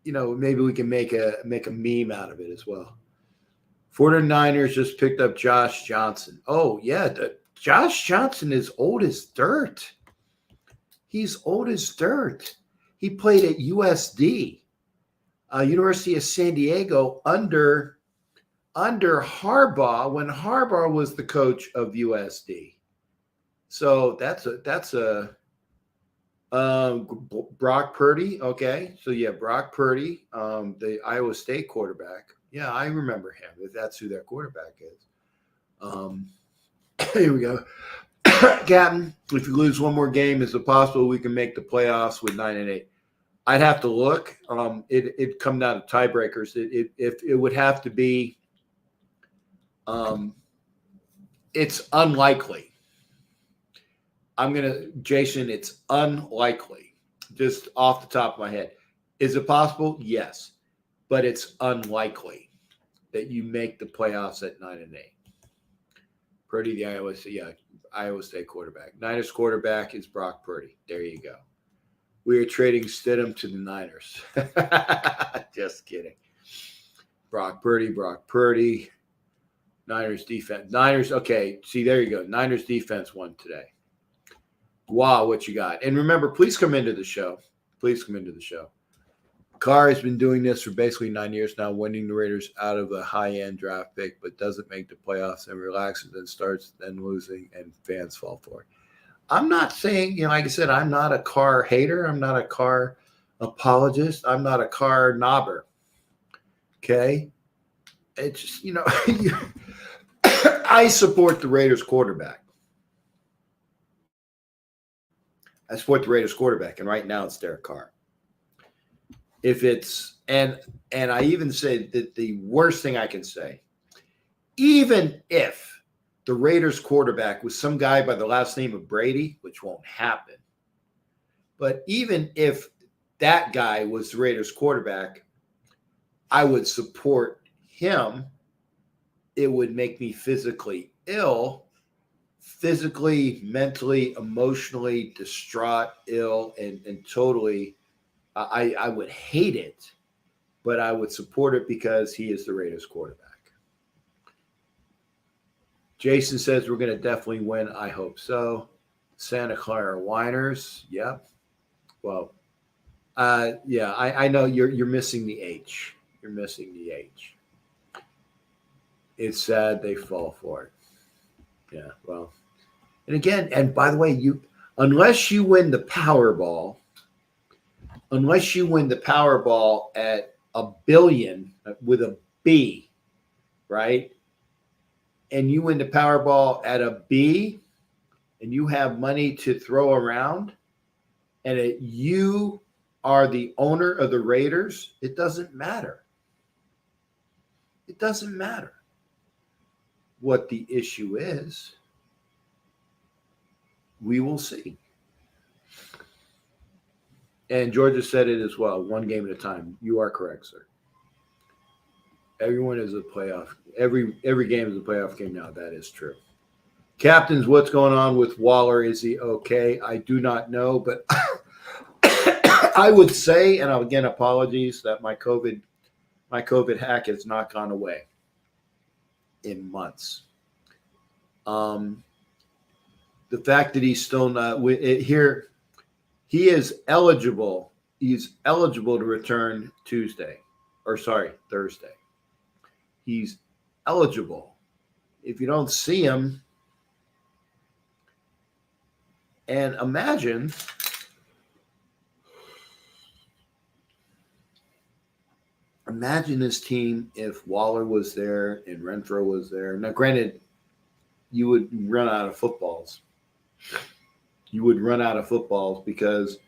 Maybe we can make a meme out of it as well. 49ers just picked up Josh Johnson. Oh yeah, Josh Johnson is old as dirt. He's old as dirt. He played at USD, University of San Diego, under Harbaugh when Harbaugh was the coach of USD. So that's a Brock Purdy. Okay, so yeah, Brock Purdy, the Iowa State quarterback. Yeah, I remember him. If that's who their quarterback is. Here we go. Captain, if you lose one more game, is it possible we can make the playoffs with 9-8? I'd have to look. It'd come down to tiebreakers. It would have to be. It's unlikely. Jason, it's unlikely. Just off the top of my head. Is it possible? Yes. But it's unlikely that you make the playoffs at 9-8. Purdy, the Iowa State quarterback. Niners quarterback is Brock Purdy. There you go. We are trading Stidham to the Niners. Just kidding. Brock Purdy. Niners defense. Okay. See, there you go. Niners defense won today. Wow, what you got? And remember, please come into the show. Carr has been doing this for basically 9 years now, winning the Raiders out of a high-end draft pick, but doesn't make the playoffs and relaxes and starts then losing, and fans fall for it. I'm not saying, like I said, I'm not a Carr hater. I'm not a Carr apologist. I'm not a Carr knobber. Okay? It's just, I support the Raiders quarterback. And right now it's Derek Carr. If it's and I even say that the worst thing I can say, even if the Raiders quarterback was some guy by the last name of Brady, which won't happen, but even if that guy was the Raiders quarterback, I would support him. It would make me physically ill, mentally, emotionally distraught, ill, and totally. I would hate it, but I would support it because he is the Raiders quarterback. Jason says we're going to definitely win. I hope so. Santa Clara Whiners. Yep. Well, yeah, I know you're missing the H. You're missing the H. It's sad they fall for it. Yeah, well. And again, and by the way, unless you win the Powerball at $1 billion with a B, right? And you win the Powerball at a B, and you have money to throw around, and you are the owner of the Raiders, it doesn't matter. It doesn't matter what the issue is. We will see. And Georgia said it as well, one game at a time. You are correct, sir. Everyone is a playoff. Every game is a playoff game now. That is true. Captains, what's going on with Waller? Is he okay? I do not know, but I would say, and again, apologies that my COVID hack has not gone away in months. The fact that he's still not here. He is eligible. He's eligible to return Thursday. He's eligible. If you don't see him, and imagine this team if Waller was there and Renfro was there. Now, granted, you would run out of footballs. Because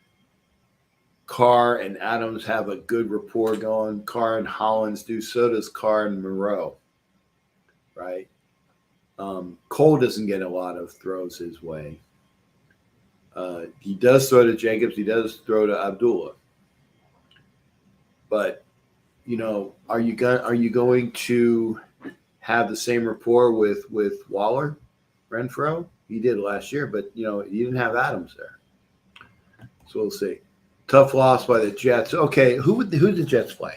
Carr and Adams have a good rapport going. Carr and Hollins do. So does Carr and Moreau, right? Cole doesn't get a lot of throws his way. He does throw to Jacobs. He does throw to Abdullah. But are you going to have the same rapport with Waller Renfro? He did last year, but you didn't have Adams there, so we'll see. Tough loss by the Jets. Okay, who did the Jets play?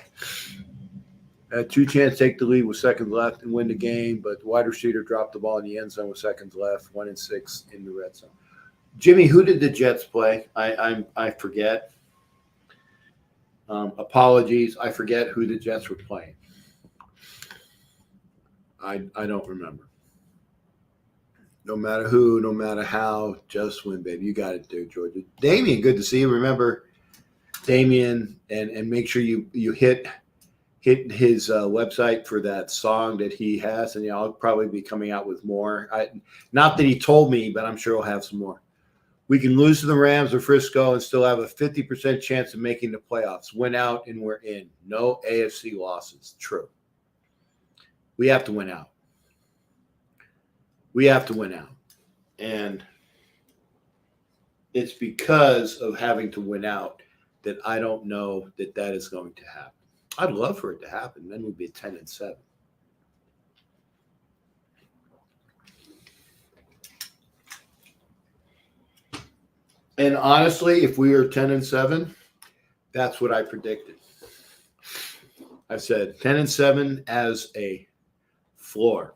Had 2 chances to take the lead with seconds left and win the game, but the wide receiver dropped the ball in the end zone with seconds left. 1 and 6 in the red zone. Jimmy, who did the Jets play? I forget. Apologies, I forget who the Jets were playing. I don't remember. No matter who, no matter how, just win, baby. You got it there, Georgia. Damian, good to see you. Remember, Damian, and make sure you hit his website for that song that he has, and I'll probably be coming out with more. Not that he told me, but I'm sure he'll have some more. We can lose to the Rams or Frisco and still have a 50% chance of making the playoffs. Win out and we're in. No AFC losses. True. We have to win out. We have to win out. And it's because of having to win out that I don't know that is going to happen. I'd love for it to happen. Then we'd be 10-7. And honestly, if we were 10-7, that's what I predicted. I said 10-7 as a floor.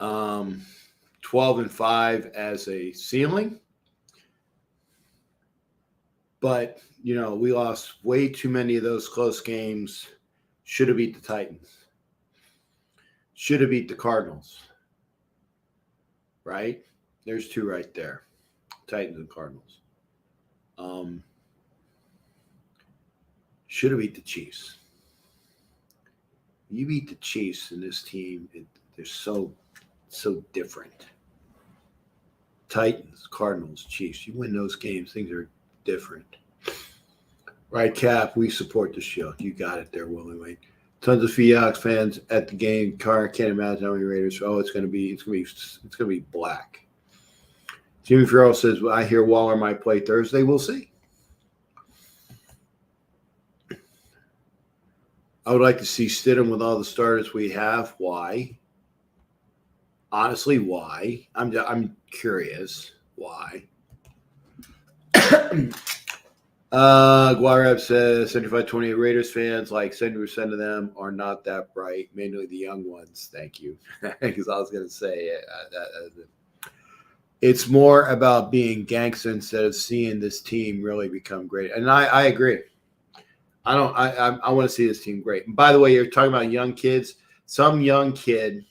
12-5 as a ceiling. But, we lost way too many of those close games. Should have beat the Titans. Should have beat the Cardinals. Right? There's 2 right there. Titans and Cardinals. Should have beat the Chiefs. You beat the Chiefs in this team, they're so different. Titans, Cardinals, Chiefs. You win those games, things are different. Right, Cap, we support the Shield. You got it there, Willie Wayne. Tons of Seahawks fans at the game. Car, can't imagine how many Raiders. Oh, it's gonna be black. Jimmy Farrell says, well, I hear Waller might play Thursday. We'll see. I would like to see Stidham with all the starters we have. Why? Honestly, why? I'm curious. Why? Guarab says 75-28 Raiders fans, like 70% of them are not that bright, mainly the young ones. Thank you. Because I was going to say it's more about being gangster instead of seeing this team really become great. And I agree. I want to see this team great. And by the way, you're talking about young kids. Some young kid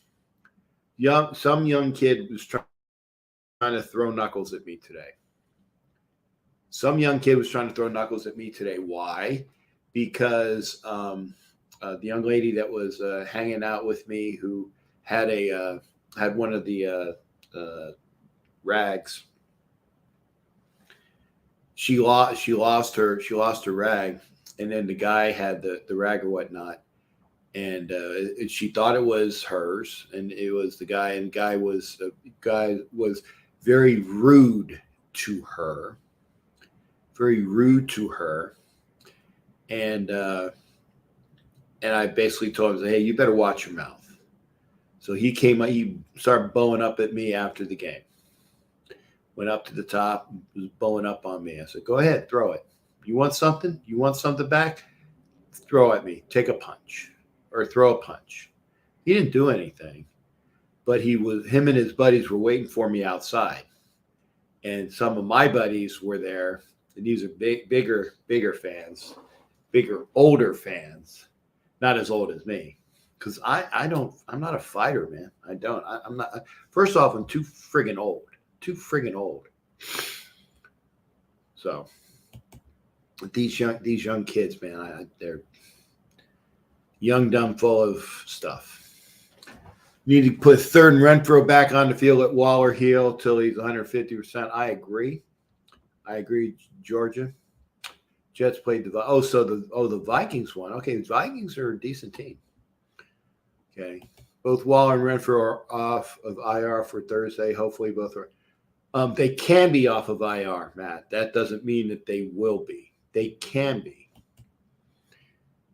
was trying to throw knuckles at me today. Why? Because the young lady that was hanging out with me, who had one of the rags, she lost her rag, and then the guy had the rag or whatnot, and she thought it was hers, and it was the guy, and guy was very rude to her. And I basically told him, hey, you better watch your mouth. So he started bowing up at me after the game. Went up to the top, was bowing up on me. I said, go ahead, throw it. You want something? You want something back? Throw at me. Take a punch or throw a punch. He didn't do anything, but him and his buddies were waiting for me outside. And some of my buddies were there. And these are bigger fans, older fans, not as old as me. Because I'm not a fighter, man. I'm not. First off, I'm too friggin' old. So these young kids, man, they're young, dumb, full of stuff. You need to put Third and Renfro back on the field at Waller heel till he's 150%. I agree, Georgia. Jets played the Vikings won. Okay, the Vikings are a decent team. Okay. Both Waller and Renfro are off of IR for Thursday. Hopefully both are. They can be off of IR, Matt. That doesn't mean that they will be. They can be.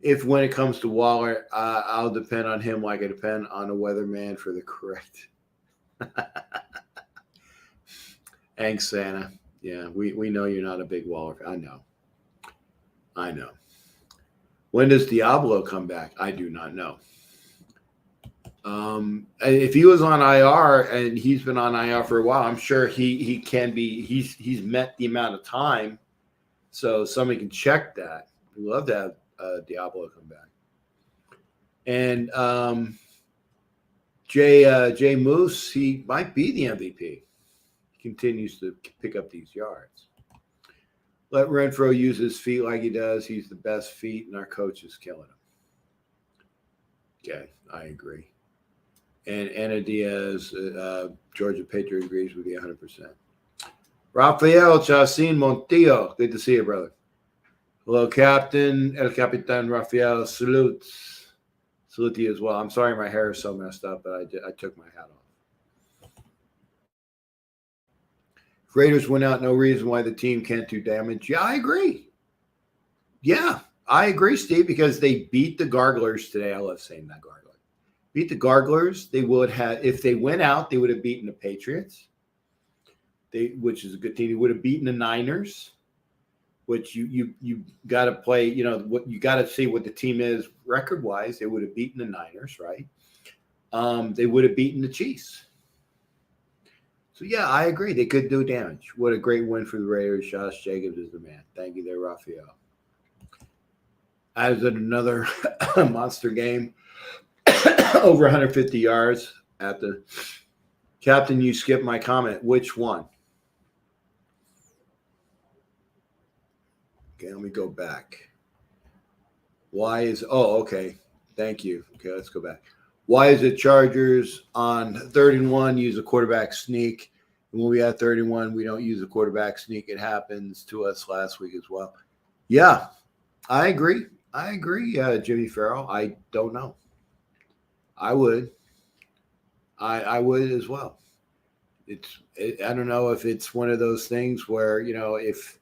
If when it comes to Waller, I'll depend on him like I depend on a weatherman for the correct. Thanks, Santa. Yeah, we know you're not a big Waller fan. I know. When does Diablo come back? I do not know. If he was on IR and he's been on IR for a while, I'm sure he can be. He's met the amount of time, so somebody can check that. We'd love to have Diablo come back. And Jay Moose, he might be the MVP. He continues to pick up these yards. Let Renfro use his feet like he does. He's the best feet, and our coach is killing him. Okay, I agree. And Anna Diaz, Georgia Patriot, agrees with you 100%. Rafael Chacin Montillo, good to see you, brother. Hello, Captain. El Capitan Rafael, salutes. Salute to you as well. I'm sorry my hair is so messed up, but I took my hat off. If Raiders went out, no reason why the team can't do damage. Yeah, I agree. Yeah, I agree, Steve, because they beat the Garglers today. I love saying that, Gargler. Beat the Garglers. They would have, if they went out, they would have beaten the Patriots, which is a good team. They would have beaten the Niners, which you got to play, what you got to see what the team is record wise. They would have beaten the Niners, right? They would have beaten the Chiefs. So yeah, I agree. They could do damage. What a great win for the Raiders. Josh Jacobs is the man. Thank you there, Rafael. As in another monster game, over 150 yards at the Captain. You skipped my comment. Which one? Okay, let me go back. Okay. Thank you. Okay, let's go back. Why is it Chargers on 3rd and 1 use a quarterback sneak? And when we have 3rd and 1, we don't use a quarterback sneak. It happens to us last week as well. Yeah, I agree. Jimmy Farrell. I don't know. I would. I would as well. I don't know if it's one of those things where, if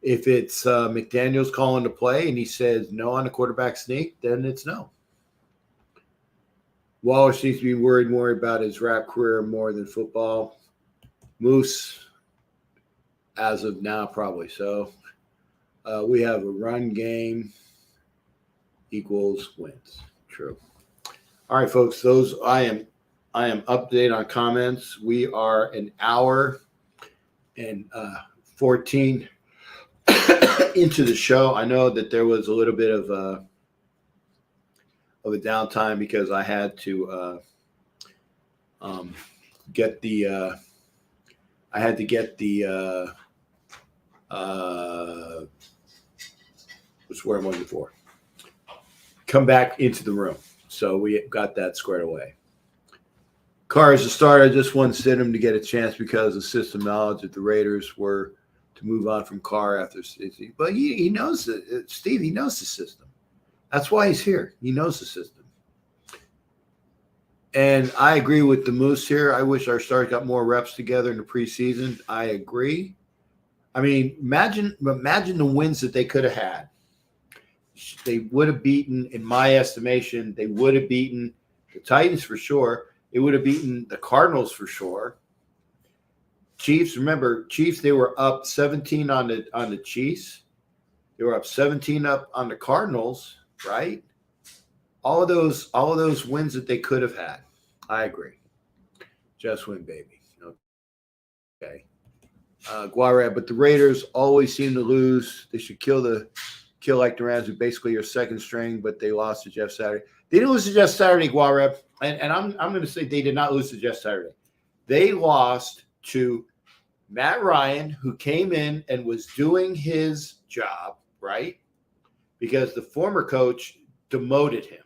it's McDaniel's calling to play and he says no on the quarterback sneak, then it's no. Waller seems to be worried more about his rap career more than football. Moose, as of now, probably so. We have a run game equals wins. True. All right, folks. I am updated on comments. We are an hour and 14 into the show. I know that there was a little bit of a downtime because I had to get the what's where I'm looking for. Come back into the room. So we got that squared away. Carr is a starter. I just wanted Stidham to get a chance because of system knowledge that the Raiders were to move on from Carr after season. But he knows it. Steve, he knows the system. That's why he's here. He knows the system. And I agree with the Moose here. I wish our stars got more reps together in the preseason. I agree. I mean, imagine the wins that they could have had. They would have beaten, in my estimation, they would have beaten the Titans for sure. They would have beaten the Cardinals for sure. Chiefs, remember, they were up 17 on the Chiefs. They were up 17 up on the Cardinals, right? All of those wins that they could have had. I agree. Just win, baby. Okay. Guarab, but the Raiders always seem to lose. They should kill like the Rams, who basically are second string, but they lost to Jeff Saturday. They didn't lose to Jeff Saturday, Guarab. And I'm going to say they did not lose to Jeff Saturday. They lost to Matt Ryan, who came in and was doing his job, right? Because the former coach demoted him.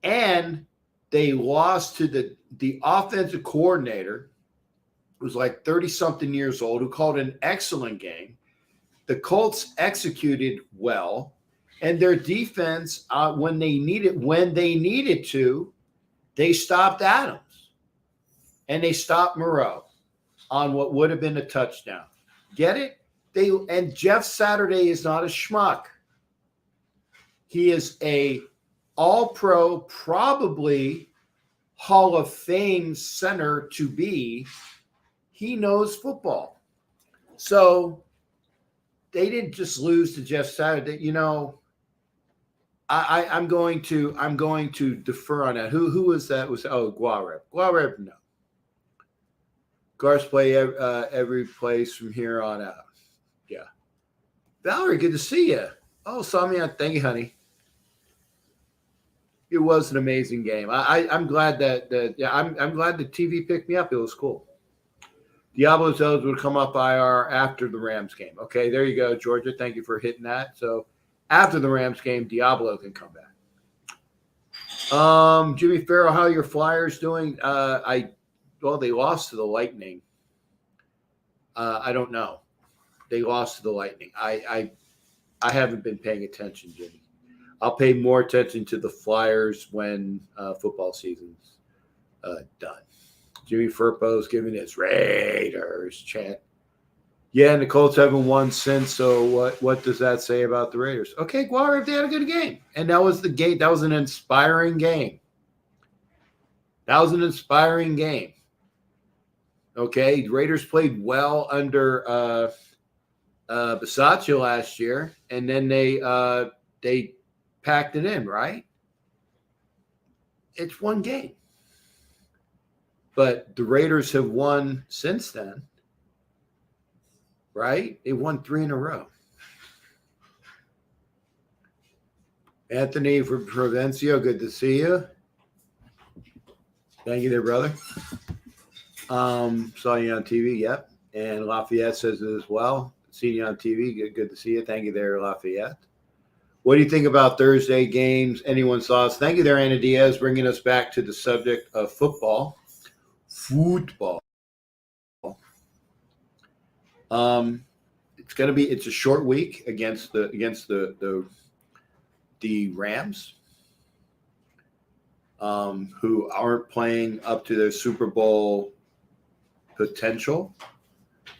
And they lost to the offensive coordinator, who was like 30-something years old, who called an excellent game. The Colts executed well, and their defense, when they needed to, they stopped Adams, and they stopped Moreau on what would have been a touchdown. Get it? And Jeff Saturday is not a schmuck. He is a all-pro, probably Hall of Fame center to be. He knows football. So they didn't just lose to Jeff Saturday. You know, I'm going to defer on that. Who was that? YAAAARRRRGGGGHHH. YAAAAARRRRGGGGHHH, no. Guards play every place from here on out. Yeah. Valerie, good to see you. Oh, saw me on. Thank you, honey. It was an amazing game. I'm glad I'm glad the TV picked me up. It was cool. Diablo Zones would come up IR after the Rams game. Okay, there you go, Georgia. Thank you for hitting that. So after the Rams game, Diablo can come back. Jimmy Farrell, how are your Flyers doing? Well, they lost to the Lightning. I don't know. They lost to the Lightning. I haven't been paying attention, Jimmy. I'll pay more attention to the Flyers when football season's done. Jimmy Furpo's giving his Raiders chant. Yeah, and the Colts haven't won since, so what does that say about the Raiders? Okay, Guar, if they had a good game. And that was the game. That was an inspiring game. Okay, the Raiders played well under Bisaccia last year, and then they packed it in, right? It's one game. But the Raiders have won since then, right? They won 3 in a row. Anthony from Provencio, good to see you. Thank you there, brother. Saw you on TV, yep. And Lafayette says it as well. Seen you on TV, good to see you. Thank you there, Lafayette. What do you think about Thursday games? Anyone's thoughts? Thank you there, Anna Diaz, bringing us back to the subject of football. It's a short week against the Rams, who aren't playing up to their Super Bowl potential.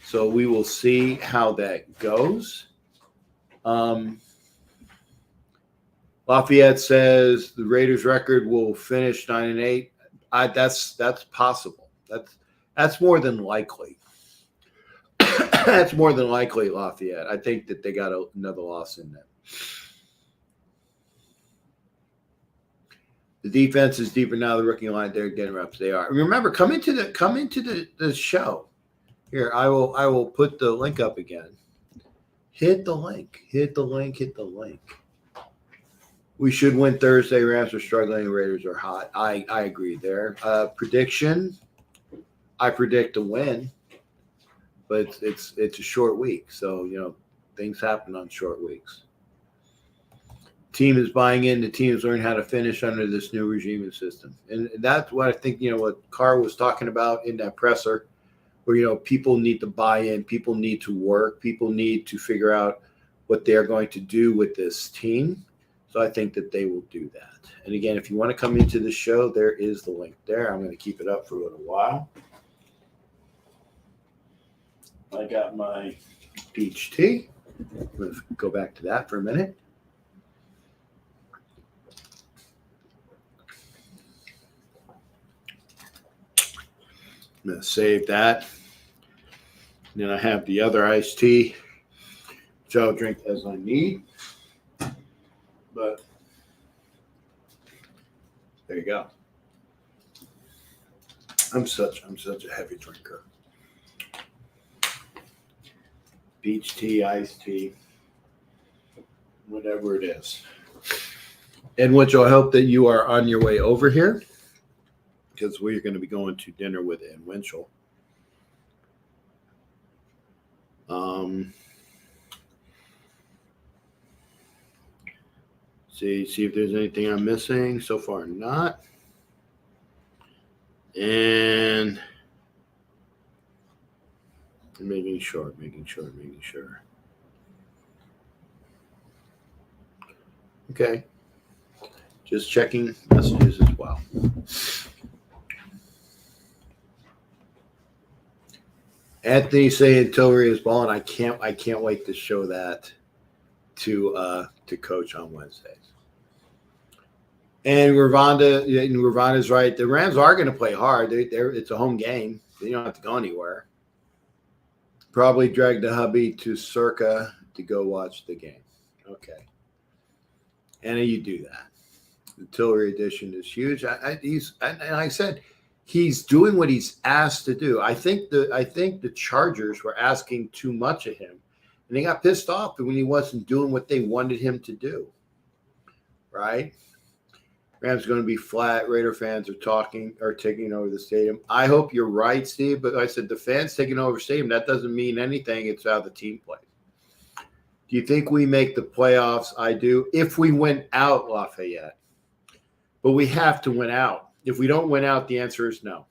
So we will see how that goes. Lafayette says the Raiders record will finish 9-8. That's possible. That's more than likely. That's more than likely, Lafayette. I think that they got another loss in there. The defense is deeper now. The rookie line, they're getting reps. They are. Remember, come into the show. Here, I will put the link up again. Hit the link. We should win Thursday. Rams are struggling. Raiders are hot. I agree there. Prediction. I predict a win, but it's a short week, so things happen on short weeks. Team is buying in. The team is learning how to finish under this new regime and system, and that's what I think. What Carr was talking about in that presser, where people need to buy in, people need to work, people need to figure out what they are going to do with this team. So I think that they will do that. And again, if you want to come into the show, there is the link there. I'm going to keep it up for a little while. I got my peach tea. I'm going to go back to that for a minute. I'm going to save that. And then I have the other iced tea, which I'll drink as I need. But there you go. I'm such a heavy drinker. Peach tea, iced tea, whatever it is. And which I hope that you are on your way over here, because we're going to be going to dinner with Ann Winchell. See if there's anything I'm missing. So far, not. And making sure. Okay. Just checking messages as well. Anthony saying Tillery is balling. I can't wait to show that to Coach on Wednesdays. And Ravonda's right. The Rams are going to play hard. It's a home game. They don't have to go anywhere. Probably drag the hubby to Circa to go watch the game. Okay. And you do that. The Tillery edition is huge. And I said, he's doing what he's asked to do. I think the Chargers were asking too much of him, and they got pissed off when he wasn't doing what they wanted him to do. Right? Rams going to be flat. Raider fans are taking over the stadium. I hope you're right, Steve. But I said the fans taking over the stadium, that doesn't mean anything. It's how the team plays. Do you think we make the playoffs? I do. If we win out, Lafayette. But we have to win out. If we don't win out, the answer is no.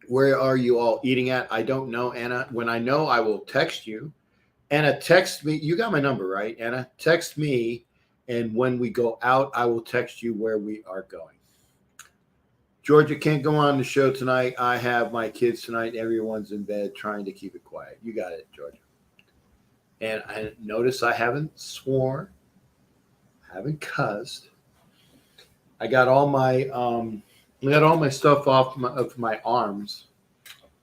Where are you all eating at? I don't know, Anna. When I know, I will text you. Anna, text me. You got my number, right, Anna? Text me. And when we go out, I will text you where we are going. Georgia can't go on the show tonight. I have my kids tonight. Everyone's in bed trying to keep it quiet. You got it, Georgia. And I notice I haven't sworn, haven't cussed. I got all my stuff off of my arms,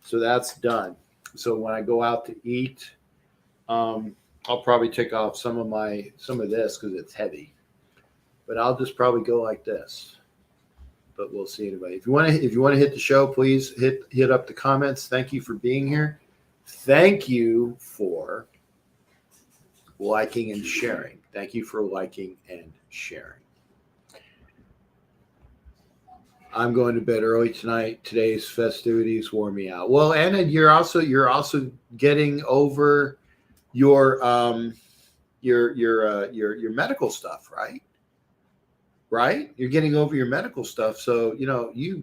so that's done. So when I go out to eat, I'll probably take off some of this because it's heavy, but I'll just probably go like this. But we'll see anybody. If you want to hit the show, please hit up the comments. Thank you for being here. Thank you for liking and sharing. Thank you for liking and sharing. I'm going to bed early tonight. Today's festivities wore me out. Well, Anna, you're also getting over your medical stuff, right? Right? You're getting over your medical stuff, so you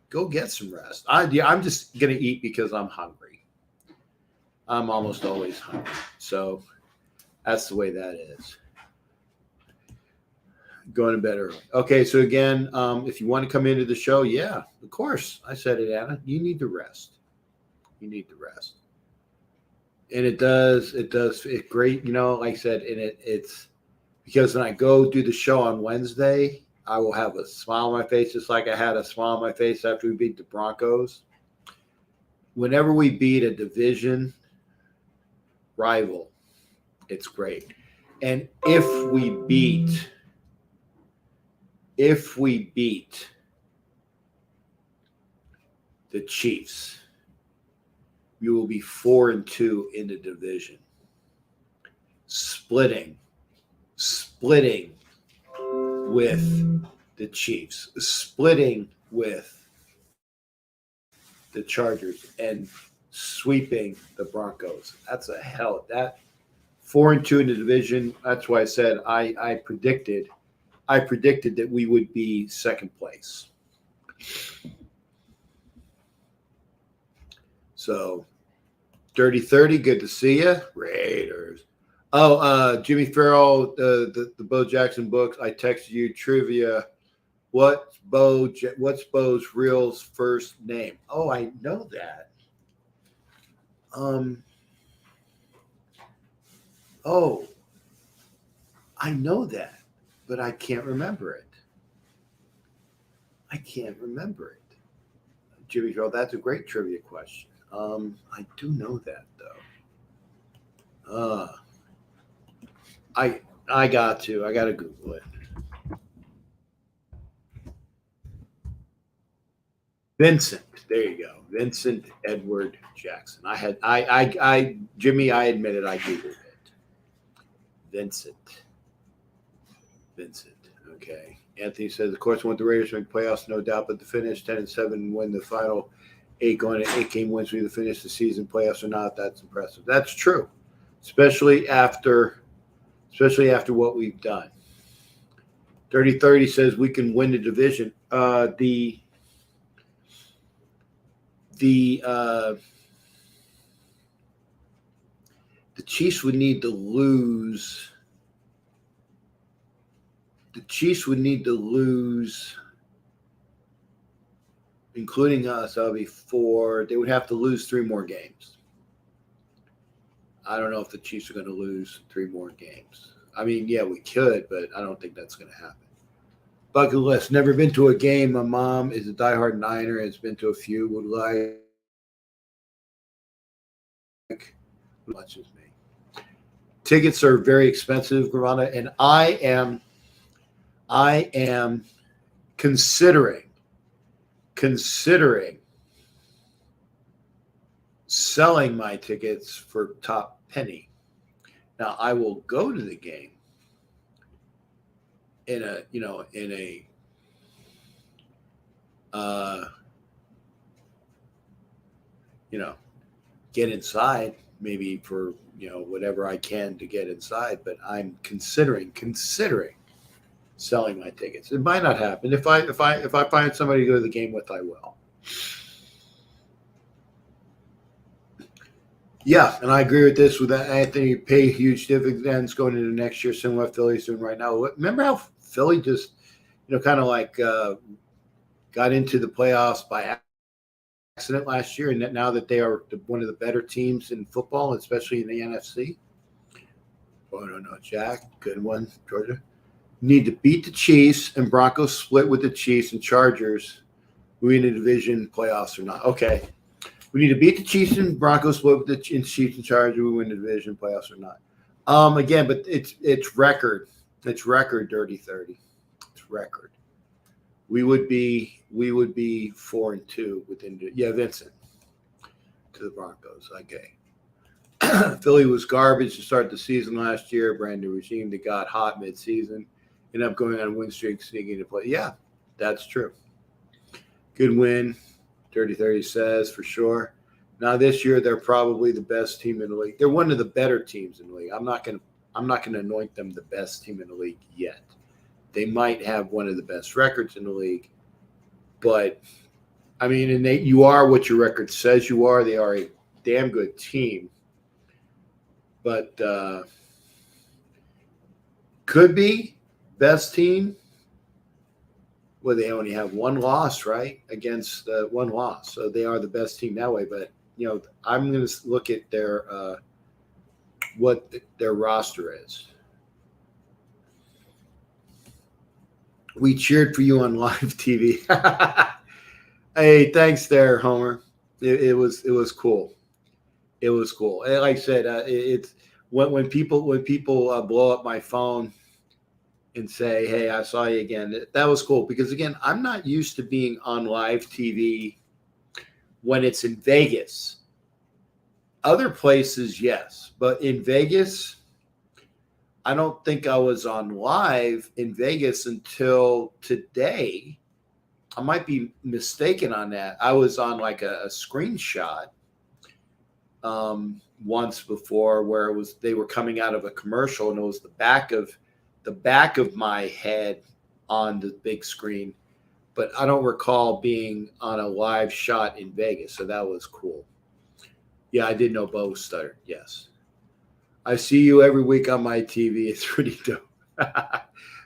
go get some rest. I'm just gonna eat because I'm hungry. I'm almost always hungry, so that's the way that is. Going to bed early. Okay, so again, if you want to come into the show, yeah, of course. I said it, Anna. You need to rest. You need to rest. And it does great, like I said, and it's because when I go do the show on Wednesday, I will have a smile on my face, just like I had a smile on my face after we beat the Broncos. Whenever we beat a division rival, it's great. And if we beat the Chiefs, we will be 4-2 in the division, splitting with the Chiefs, splitting with the Chargers, and sweeping the Broncos. That's that 4-2 in the division. That's why I said I predicted that we would be second place. So, Dirty 30, good to see you. Raiders. Oh, Jimmy Farrell, the Bo Jackson books. I texted you trivia. What's Bo's real first name? Oh, I know that. Oh, I know that, but I can't remember it. Jimmy Farrell, that's a great trivia question. I do know that though. I got to Google it. Vincent, there you go. Vincent Edward Jackson. Jimmy, I admitted I Googled it. Vincent. Okay. Anthony says, of course, I want the Raiders to make playoffs, no doubt, but to finish 10-7 and win the final 8 game wins for you to finish the season, playoffs or not, that's impressive. That's true, especially after what we've done. Dirty 30 says we can win the division. The Chiefs would need to lose. The Chiefs would need to lose including us. That would be 4. They would have to lose 3 more games. I don't know if the Chiefs are going to lose 3 more games. I mean, yeah, we could, but I don't think that's going to happen. Bucket list. Never been to a game. My mom is a diehard Niner. Has been to a few. Would like much as me. Tickets are very expensive, Gravana, and I am considering selling my tickets for top penny. Now I will go to the game in a get inside maybe for whatever I can to get inside, but I'm considering selling my tickets. It might not happen. If I find somebody to go to the game with, I will. Yeah, and I agree with this. With Anthony, pay huge dividends going into next year, similar to what Philly's doing right now. Remember how Philly just, kind of like got into the playoffs by accident last year, and that now that they are one of the better teams in football, especially in the NFC. Oh no, Jack, good one, Georgia. Need to beat the Chiefs and Broncos split with the Chiefs and Chargers. We in the division playoffs or not? Okay. We need to beat the Chiefs and Broncos split with the Chiefs and Chargers. We win the division playoffs or not? Again, but it's record. It's record. Dirty 30. It's record. We would be 4-2 within. Vincent to the Broncos. Okay. Philly was garbage to start the season last year. Brand new regime that got hot mid-season. Ended up going on a win streak, sneaking to play. Yeah, that's true. Good win. Dirty 30 says for sure. Now this year they're probably the best team in the league. They're one of the better teams in the league. I'm not gonna anoint them the best team in the league yet. They might have one of the best records in the league, but I mean, and you are what your record says you are. They are a damn good team, but could be best team. Well, they only have one loss, right? Against one loss, so they are the best team that way. But I'm going to look at their what their roster is. We cheered for you on live TV. Hey, thanks there, Homer. It was cool. It was cool. And like I said, it's when people blow up my phone and say, "Hey, I saw you again." That was cool because again, I'm not used to being on live TV when it's in Vegas. Other places, yes, but in Vegas, I don't think I was on live in Vegas until today. I might be mistaken on that. I was on like a screenshot once before where they were coming out of a commercial and it was the back of my head on the big screen, but I don't recall being on a live shot in Vegas. So that was cool. Yeah, I did know Bo stuttered. Yes. I see you every week on my TV. It's pretty dope.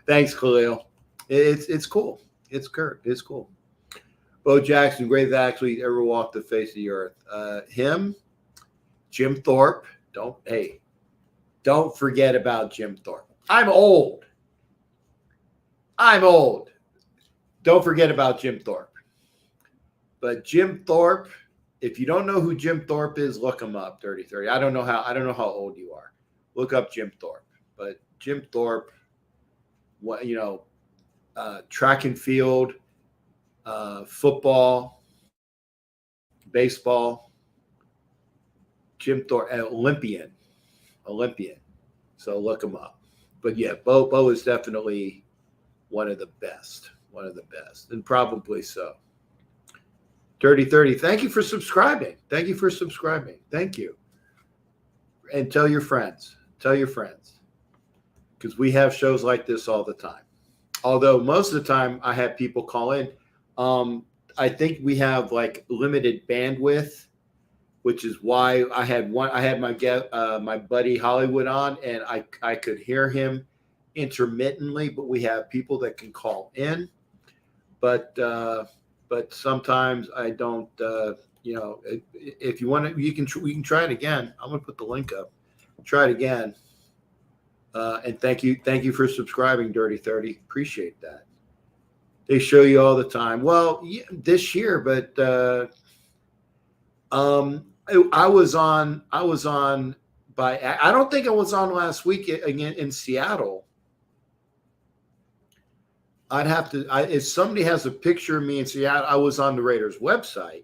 Thanks, Khalil. It's cool. It's Kurt. It's cool. Bo Jackson, greatest athlete ever walked the face of the earth. Him, Jim Thorpe. Don't forget about Jim Thorpe. I'm old. Don't forget about Jim Thorpe. But Jim Thorpe, if you don't know who Jim Thorpe is, look him up. 3030. I don't know how old you are. Look up Jim Thorpe. But Jim Thorpe, track and field, football, baseball. Jim Thorpe, Olympian. So look him up. But yeah, Bo is definitely one of the best, and probably so. Dirty 30, thank you for subscribing. Thank you. And tell your friends, because we have shows like this all the time. Although most of the time I have people call in. I think we have like limited bandwidth, which is why I had my buddy Hollywood on, and I could hear him intermittently, but we have people that can call in. But but sometimes I don't. If you want to, we can try it again. I'm gonna put the link up. Try it again. And thank you for subscribing, Dirty 30. Appreciate that. They show you all the time. Well, yeah, this year, but I was on I don't think I was on last week again in Seattle. I'd have to, if somebody has a picture of me in Seattle, I was on the Raiders website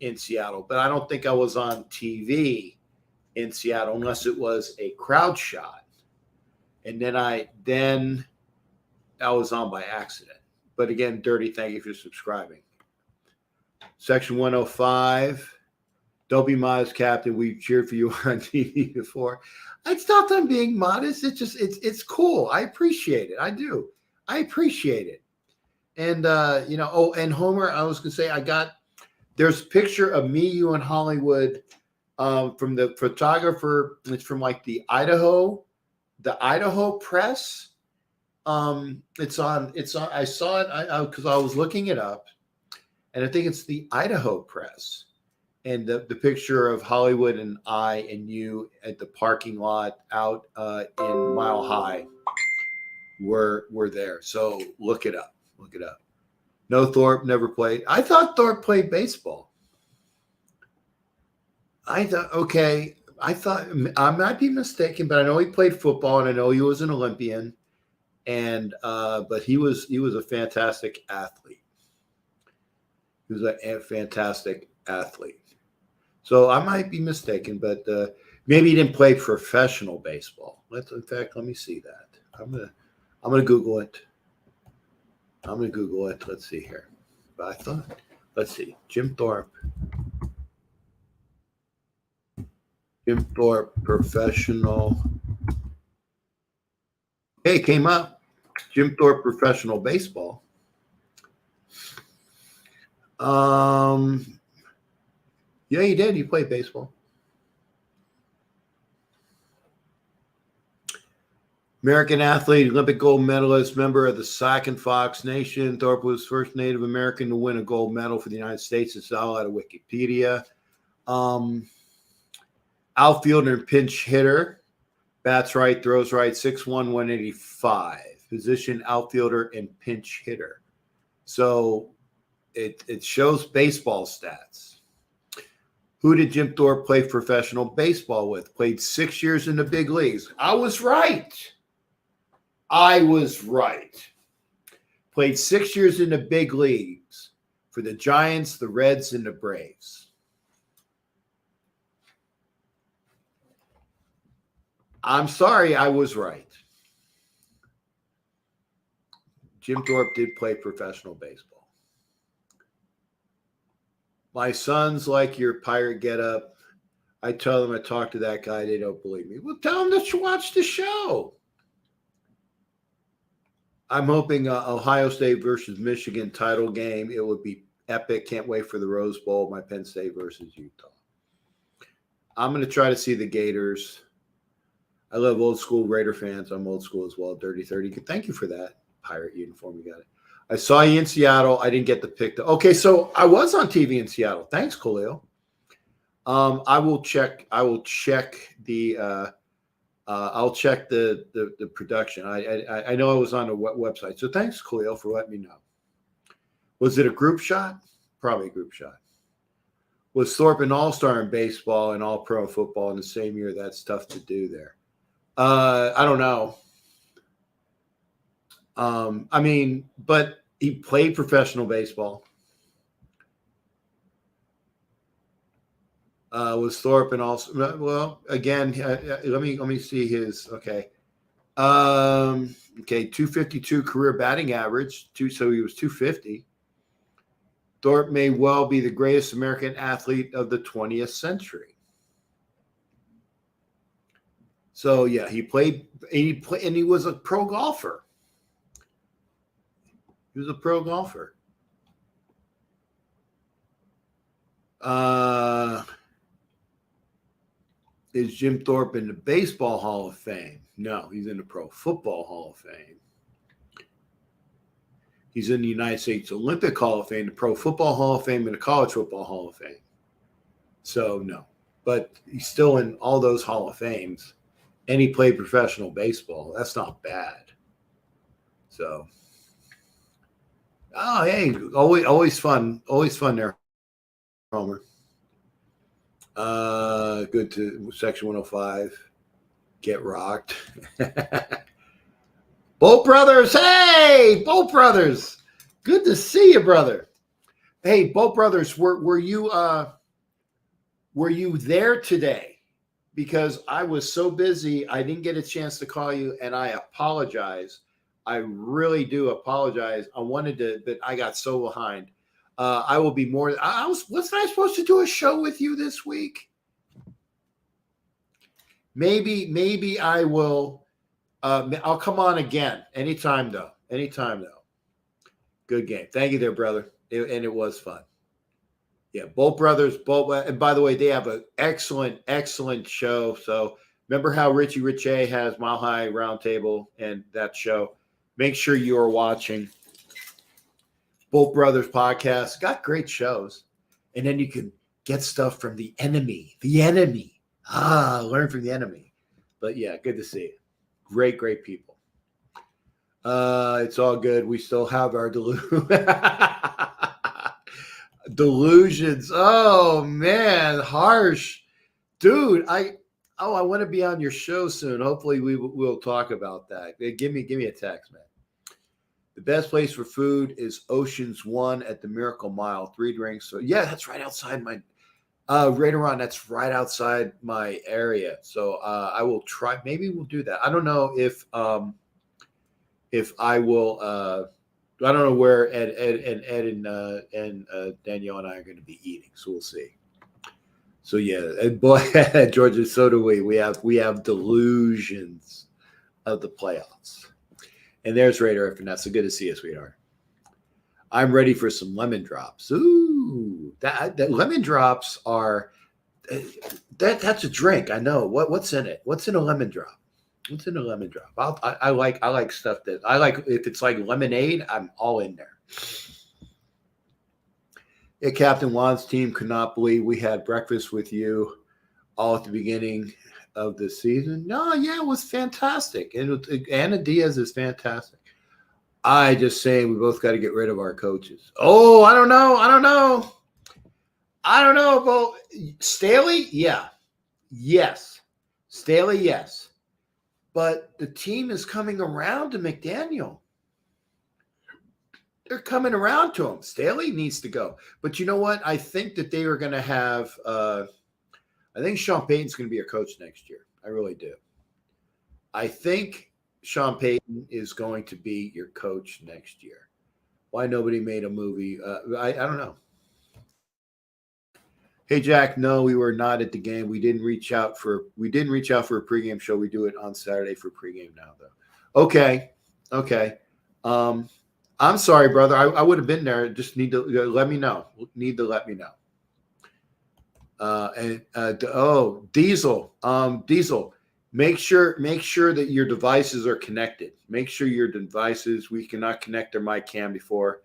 in Seattle, but I don't think I was on TV in Seattle unless it was a crowd shot. And then I was on by accident. But again, Dirty, thank you for subscribing. Section 105. Don't be modest, Captain. We've cheered for you on TV before. It's not that I'm being modest. It's just it's cool. I appreciate it. I do. I appreciate it. And and Homer, I was gonna say there's a picture of me, you, and Hollywood from the photographer. It's from like the Idaho Press. It's on. I saw it because I was looking it up, and I think it's the Idaho Press. And the picture of Hollywood and I and you at the parking lot out in Mile High were there. So look it up. Look it up. No, Thorpe never played. I thought Thorpe played baseball. I thought I might be mistaken, but I know he played football and I know he was an Olympian. And but he was a fantastic athlete. He was a fantastic athlete. So I might be mistaken, but maybe he didn't play professional baseball. Let me see that. I'm gonna Google it. Let's see here. But let's see. Jim Thorpe professional. Hey, came up. Jim Thorpe professional baseball. Yeah, he did. He played baseball. American athlete, Olympic gold medalist, member of the Sac and Fox Nation. Thorpe was first Native American to win a gold medal for the United States. It's all out of Wikipedia. Outfielder and pinch hitter. Bats right, throws right, 6'1", 185. Position outfielder and pinch hitter. So it shows baseball stats. Who did Jim Thorpe play professional baseball with? Played 6 years in the big leagues. I was right. Played 6 years in the big leagues for the Giants, the Reds, and the Braves. I'm sorry, I was right. Jim Thorpe did play professional baseball. My sons like your pirate getup. I tell them I talked to that guy. They don't believe me. Well, tell them to watch the show. I'm hoping Ohio State versus Michigan title game. It would be epic. Can't wait for the Rose Bowl. My Penn State versus Utah. I'm going to try to see the Gators. I love old school Raider fans. I'm old school as well. Dirty 30. Thank you for that. Pirate uniform. You got it. I saw you in Seattle. I didn't get the pick. Okay, so I was on TV in Seattle. Thanks, Khalil. I will check. I'll check the production. I know I was on a website. So thanks, Khalil, for letting me know. Was it a group shot? Probably a group shot. Was Thorpe an all-star in baseball and all-pro football in the same year? That's tough to do there. I don't know. But he played professional baseball. Was Thorpe and also? Well, again, let me see his. Okay, 252 career batting average. So he was 250. Thorpe may well be the greatest American athlete of the 20th century. So yeah, he played, and he was a pro golfer. He was a pro golfer. Is Jim Thorpe in the Baseball Hall of Fame? No, he's in the Pro Football Hall of Fame. He's in the United States Olympic Hall of Fame, the Pro Football Hall of Fame, and the College Football Hall of Fame. So, no. But he's still in all those Hall of Fames. And he played professional baseball. That's not bad. So, oh, hey, always fun. Always fun there, Homer. Good to Section 105. Get rocked. Bolt Brothers. Hey, Bolt Brothers. Good to see you, brother. Hey, Bolt Brothers, were you there today? Because I was so busy, I didn't get a chance to call you, and I apologize. I really do apologize. I wanted to, but I got so behind. I will be more. Wasn't I supposed to do a show with you this week? Maybe I will. I'll come on again. Anytime though. Good game. Thank you there, brother. And it was fun. Yeah, Bolt Brothers. And by the way, they have an excellent show. So remember how Richie Riche has Mile High Roundtable and that show. Make sure you are watching Bolt Brothers podcast. Got great shows. And then you can get stuff from the enemy. Learn from the enemy. But yeah, good to see you. Great people. It's all good. We still have our delusions. Oh man, harsh. Dude, I want to be on your show soon. Hopefully we'll talk about that. Give me a text, man. The best place for food is Ocean's 1 at the Miracle Mile. 3 drinks. So yeah, that's right outside my that's right outside my area. So I will try. Maybe we'll do that. I don't know if I will. I don't know where Ed and Danielle and I are going to be eating. So we'll see. So yeah, and boy, Georgia, so do we. We have delusions of the playoffs. And there's Raider F. Vanessa. Good to see you, sweetheart. I'm ready for some lemon drops. Ooh, that lemon drops are that's a drink. I know. What's in it? What's in a lemon drop? What's in a lemon drop? I like stuff that I like. If it's like lemonade, I'm all in there. Yeah, Captain Juan's team could not believe we had breakfast with you all at the beginning of the season. No, yeah, it was fantastic. And Anna Diaz is fantastic. I just saying we both got to get rid of our coaches. Oh, I don't know. Well, Staley, yeah. Yes. Staley, yes. But the team is coming around to McDaniel. They're coming around to him. Staley needs to go. But you know what? I think that they are going to have I think Sean Payton's going to be a coach next year. I really do. I think Sean Payton is going to be your coach next year. Why nobody made a movie? I don't know. Hey Jack, no, we were not at the game. We didn't reach out for a pregame show. We do it on Saturday for pregame now, though. Okay. I'm sorry, brother. I would have been there. Just need to let me know. Diesel. Diesel. Make sure that your devices are connected. Make sure your devices, we cannot connect their mic cam before.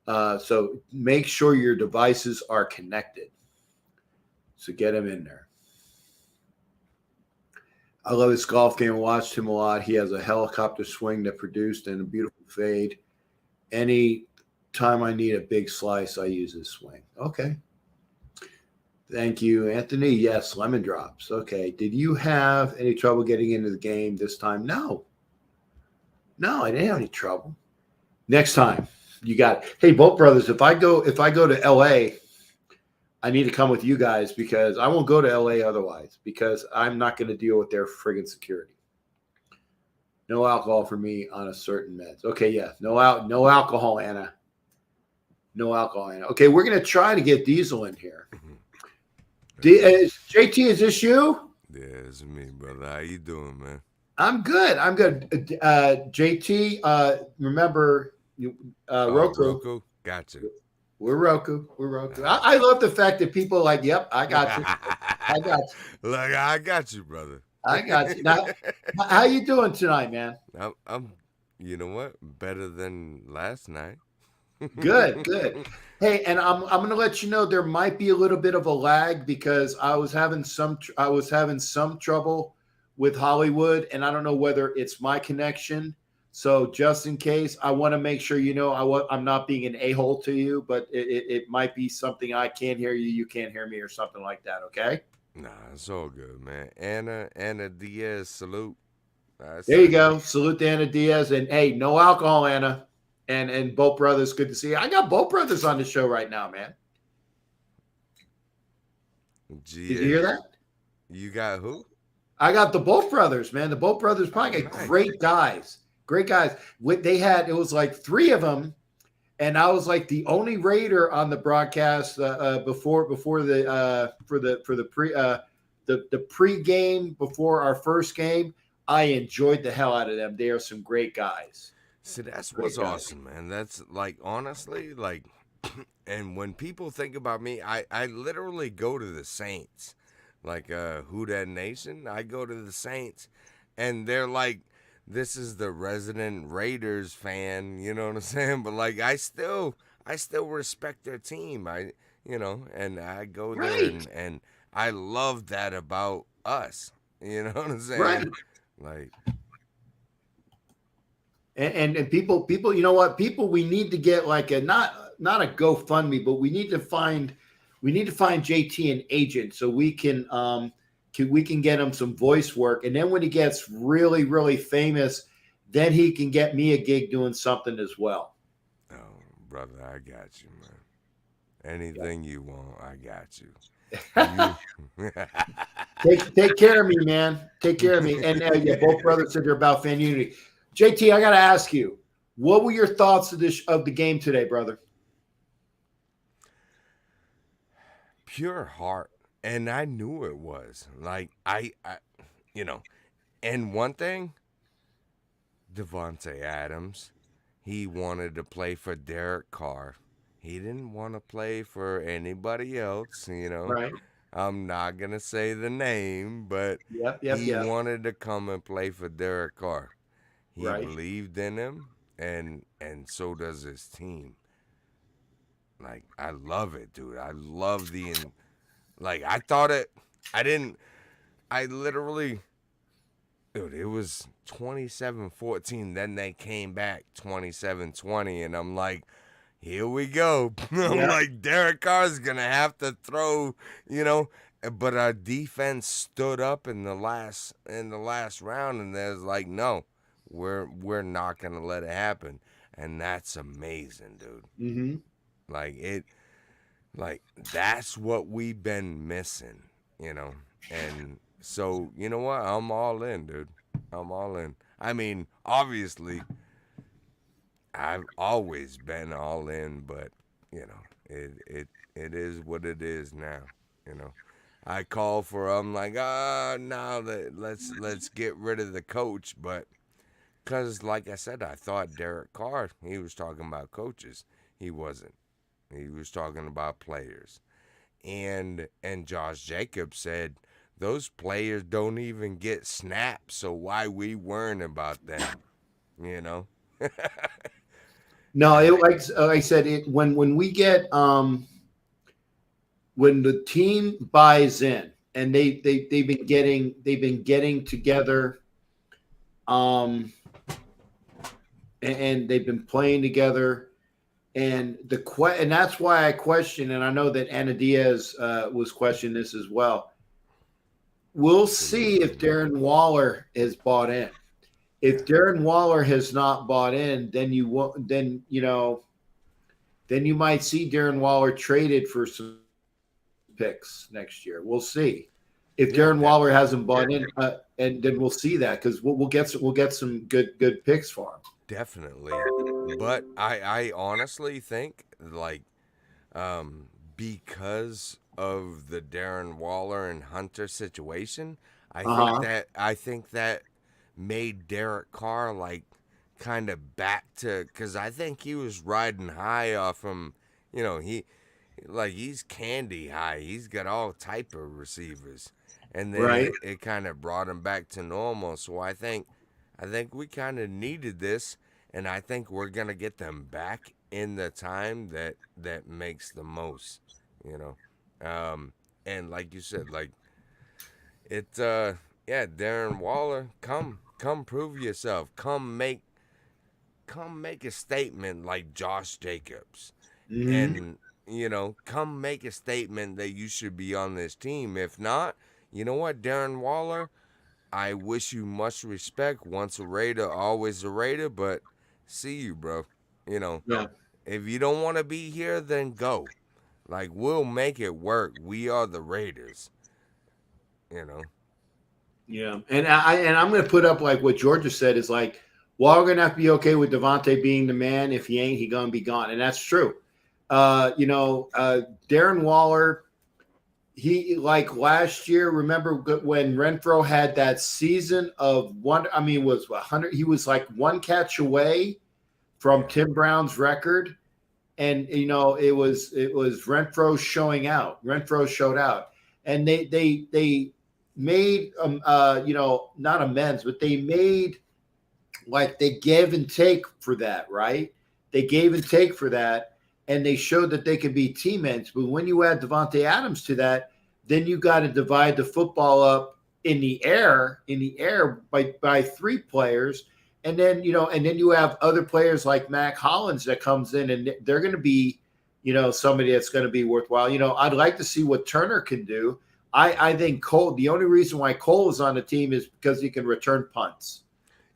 So make sure your devices are connected. So get them in there. I love his golf game. I watched him a lot. He has a helicopter swing that produced and a beautiful fade. Any time I need a big slice, I use his swing. Okay. Thank you, Anthony. Yes, lemon drops. Okay. Did you have any trouble getting into the game this time? No, I didn't have any trouble. Next time, you got it. Hey, Bolt Brothers, if I go to LA, I need to come with you guys because I won't go to LA otherwise because I'm not going to deal with their friggin' security. No alcohol for me on a certain meds. Okay, yeah. No alcohol, Anna. No alcohol, Anna. Okay, we're going to try to get Diesel in here. JT, is this you? Yeah, it's me, brother. How you doing, man? I'm good. JT, remember Roku. Roku? Gotcha. We're Roku. I love the fact that people are like, yep, I got you. Look, I got you, brother. I got you. Now, how you doing tonight, man? I'm You know what? Better than last night. Good, good. Hey, and I'm going to let you know there might be a little bit of a lag because I was having some trouble with Hollywood, and I don't know whether it's my connection. So just in case, I want to make sure you know I'm not being an a-hole to you, but it might be something I can't hear you, you can't hear me, or something like that. Okay. Nah, it's all good, man. Anna Diaz, salute. I There you see you. go. Salute to Anna Diaz, and hey, no alcohol, Anna, and both brothers. Good to see you. I got both brothers on the show right now, man. Did you hear that? You got who? I got the Bolt brothers, man. The Bolt brothers probably got Nice. great guys. Great guys. What they had, it was like three of them, and I was like the only Raider on the broadcast before the for the pregame before our first game. I enjoyed the hell out of them. They are some great guys. See, that's Great what's guys. awesome, man. That's like honestly, like, and when people think about me, I literally go to the Saints, like Who Dat Nation. I go to the Saints, and they're like, this is the resident Raiders fan. You know what I'm saying? But like, I still respect their team. And I go there, Right. and I love that about us. You know what I'm saying? Right. Like, And people, you know what? People, we need to get like a not a GoFundMe, but we need to find JT an agent so we can get him some voice work. And then when he gets really, really famous, then he can get me a gig doing something as well. oh, brother, I got you, man. Anything you want, I got you. Take care of me, man. Take care of me. And yeah, both brothers said they're about fan unity. JT, I got to ask you, what were your thoughts of the game today, brother? Pure heart, and I knew it was like I and one thing, Devontae Adams, he wanted to play for Derek Carr. He didn't want to play for anybody else. Right. I'm not gonna say the name, but Yep. he wanted to come and play for Derek Carr. He Right. believed in him, and so does his team. Like, I love it, dude. I love I thought it. I literally, dude, it was 27-14. Then they came back 27-20, and I'm like, here we go. I'm like, Derek Carr's gonna have to throw, But our defense stood up in the last round, and there's like, no, we're not gonna let it happen, and that's amazing, dude. Mm-hmm. That's what we've been missing, And so, you know what? I'm all in, dude. I'm all in. I mean, obviously, I've always been all in, but it is what it is now. I call for. I'm like, now let's get rid of the coach, but because, like I said, I thought Derek Carr, he was talking about coaches. He wasn't. He was talking about players. And Josh Jacobs said, those players don't even get snaps, so why we worrying about them? No, like I said, when we get when the team buys in and they've been getting together, and they've been playing together. And and that's why I question, and I know that Anna Diaz was questioning this as well. We'll see if Darren Waller is bought in. If Darren Waller has not bought in, then you might see Darren Waller traded for some picks next year. We'll see. If Darren Waller hasn't bought in, and then we'll see that because we'll get some good picks for him. Definitely. But I honestly think, because of the Darren Waller and Hunter situation, I think that made Derek Carr kind of back to, because I think he was riding high off him. He's candy high. He's got all type of receivers, and then it kind of brought him back to normal. So I think we kind of needed this. and I think we're gonna get them back in the time that makes the most, you know. And like you said, like it, yeah, Darren Waller, come prove yourself, come make a statement like Josh Jacobs, Mhm. and come make a statement that you should be on this team. If not, you know what, Darren Waller, I wish you much respect. Once a Raider, always a Raider, but see you, bro. You know, Yeah. if you don't want to be here, then go. Like, we'll make it work. We are the Raiders, you know. Yeah, and I'm going to put up like what Georgia said is like, well, we're going to have to be okay with Devontae being the man. If he ain't, he going to be gone, and that's true. Darren Waller, he like last year. Remember when Renfro had that season of one? I mean, was 100. He was like one catch away from Yeah. Tim Brown's record, and it was Renfro showing out. Renfro showed out, and they made not amends, but they made like they gave and take for that, right? They gave and take for that, and they showed that they could be teammates. But when you add Devontae Adams to that, then you got to divide the football up in the air by three players. And then you have other players like Mac Hollins that comes in, and they're going to be, somebody that's going to be worthwhile. I'd like to see what Turner can do. I think Cole. The only reason why Cole is on the team is because he can return punts.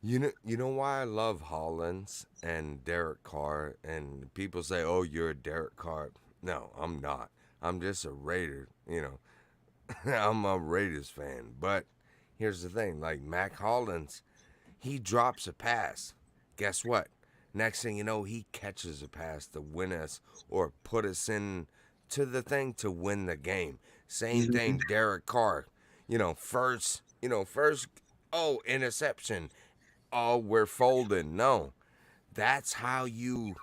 You know why I love Hollins and Derek Carr, and people say, "Oh, you're a Derek Carr." No, I'm not. I'm just a Raider. I'm a Raiders fan. But here's the thing: like Mac Hollins, he drops a pass. Guess what? Next thing you know, he catches a pass to win us or put us in to the thing to win the game. Same thing, Derek Carr. First, oh, interception. Oh, we're folding. No, that's how you.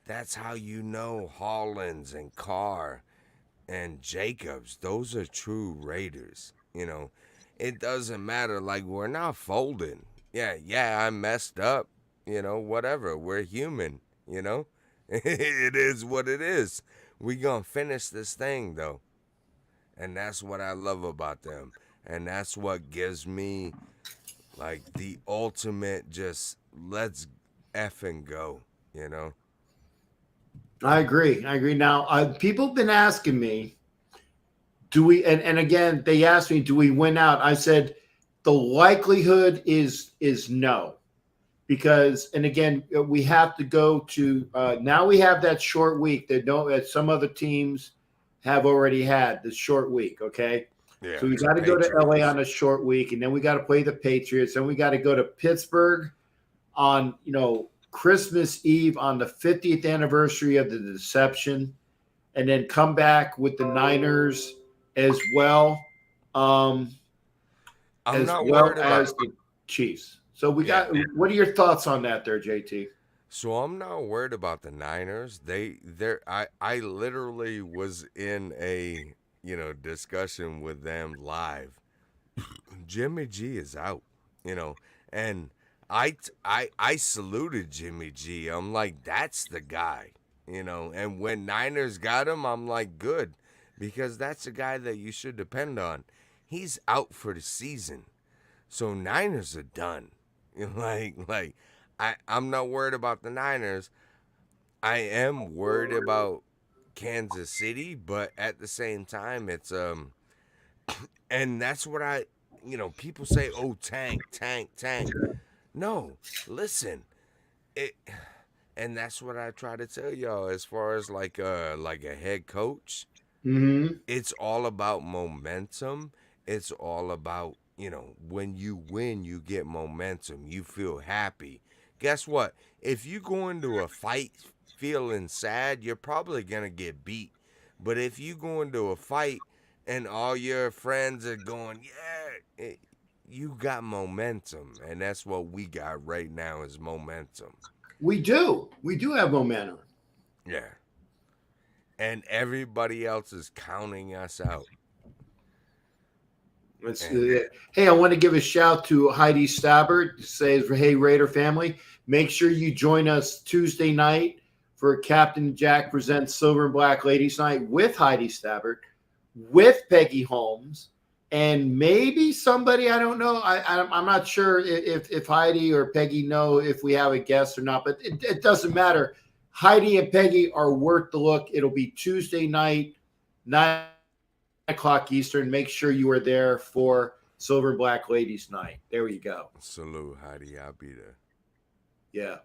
That's how you know Hollins and Carr and Jacobs. Those are true Raiders. It doesn't matter. Like, we're not folding. Yeah, I messed up. Whatever. We're human. It is what it is. We gonna finish this thing though, and that's what I love about them, and that's what gives me like the ultimate. Just let's effing go. You know. I agree. Now, people have been asking me, do we? And again, they asked me, do we win out? I said, the likelihood is no, because, and again, we have to go to. Now we have that short week that some other teams have already had this short week. Okay, Yeah. so we got to go to LA on a short week, and then we got to play the Patriots, and we got to go to Pittsburgh on Christmas Eve on the 50th anniversary of the deception, and then come back with the Niners as well, I'm as not well worried about. as the Chiefs. So we Yeah. got. What are your thoughts on that, there, JT? So I'm not worried about the Niners. I literally was in a discussion with them live. Jimmy G is out, and I saluted Jimmy G. I'm like, that's the guy, And when Niners got him, I'm like, good, because that's a guy that you should depend on. He's out for the season, so Niners are done. I'm not worried about the Niners. I am worried about Kansas City, but at the same time, it's and that's what people say, oh, tank. No, listen, it, and that's what I try to tell y'all as far as like a head coach. Mm-hmm. It's all about momentum. It's all about, when you win, you get momentum. You feel happy. Guess what? If you go into a fight feeling sad, you're probably going to get beat. But if you go into a fight and all your friends are going, yeah, you got momentum. And that's what we got right now is momentum. We do have momentum. Yeah. And everybody else is counting us out. Hey, I want to give a shout to Heidi Stabbert. Says, hey, Raider family, make sure you join us Tuesday night for Captain Jack Presents Silver and Black Ladies Night with Heidi Stabbert, with Peggy Holmes, and maybe somebody, I don't know. I'm not sure if Heidi or Peggy know if we have a guest or not, but it doesn't matter. Heidi and Peggy are worth the look. It'll be Tuesday night, 9 o'clock Eastern. Make sure you are there for Silver and Black Ladies Night. There you go. Salute, Heidi. I'll be there. Yeah.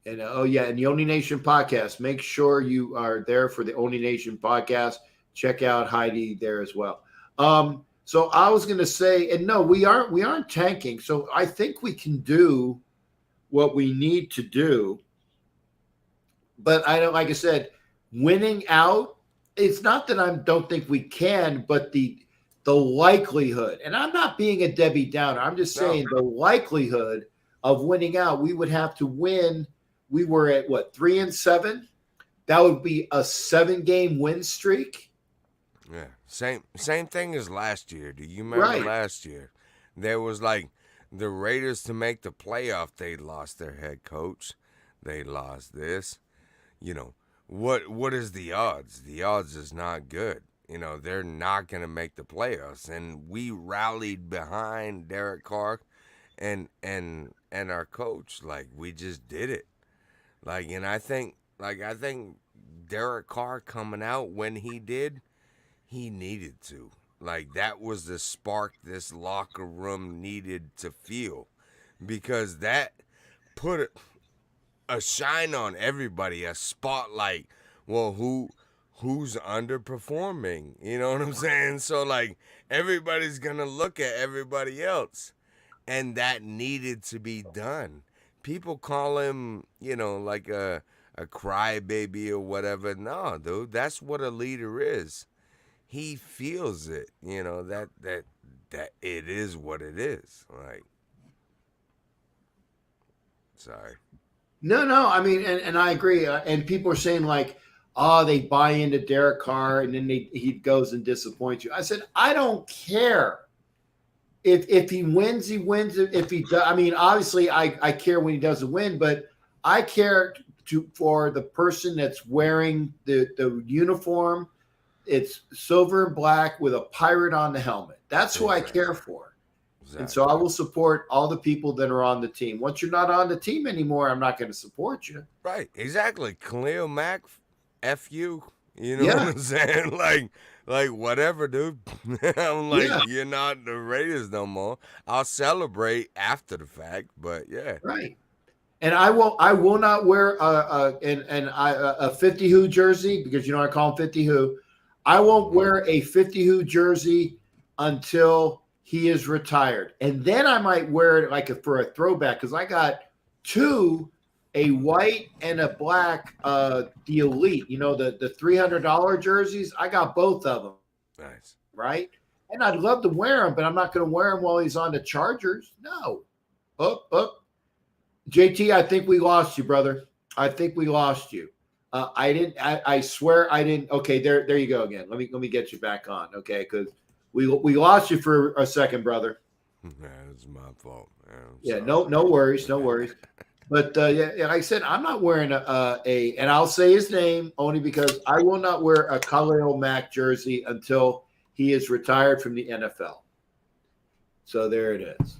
And and the Only Nation podcast. Make sure you are there for the Only Nation podcast. Check out Heidi there as well. So I was going to say, and no, we aren't tanking. So I think we can do what we need to do. But I don't, like I said, winning out, it's not that I don't think we can, but the likelihood, and I'm not being a Debbie Downer. I'm just saying the likelihood of winning out, we would have to win. We were at 3-7. That would be a 7-game win streak. Yeah, same thing as last year. Do you remember last year? There was like the Raiders to make the playoff. They lost their head coach. They lost this. You know, what is the odds? The odds is not good. You know, they're not going to make the playoffs. And we rallied behind Derek Carr and our coach. Like, we just did it. Like, and I think Derek Carr coming out when he did, he needed to. Like, that was the spark this locker room needed to feel. Because that put a shine on everybody, a spotlight. Well, who's underperforming? You know what I'm saying? So, like, everybody's going to look at everybody else. And that needed to be done. People call him, you know, like a crybaby or whatever. No, dude, that's what a leader is. He feels it, you know, that it is what it is. Like, sorry. No. I mean, and I agree. And people are saying like, they buy into Derek Carr and then he goes and disappoints you. I said, I don't care. If he wins, he wins. If he does, I mean, obviously I care when he doesn't win, but I care for the person that's wearing the uniform. It's silver and black with a pirate on the helmet. That's who I care for. Exactly. And so I will support all the people that are on the team. Once you're not on the team anymore, I'm not going to support you. Right. Exactly. Khalil Mack, F you. You know what I'm saying? Like whatever, dude. I'm like, you're not the Raiders no more. I'll celebrate after the fact, but yeah. Right. And I will not wear a 50 who jersey because, you know, I call him 50 who. I won't wear a 50 who jersey until he is retired. And then I might wear it like for a throwback because I got two, a white and a black, the Elite, you know, the $300 jerseys. I got both of them. Nice. Right. And I'd love to wear them, but I'm not going to wear them while he's on the Chargers. No. Up. JT, I think we lost you, brother. I think we lost you. I swear I didn't. Okay, there you go again. Let me get you back on. Okay, because we lost you for a second, brother. Yeah, it's my fault. Yeah, no worries. But like I said, I'm not wearing and I'll say his name only because I will not wear a Khalil Mack jersey until he is retired from the NFL. So there it is.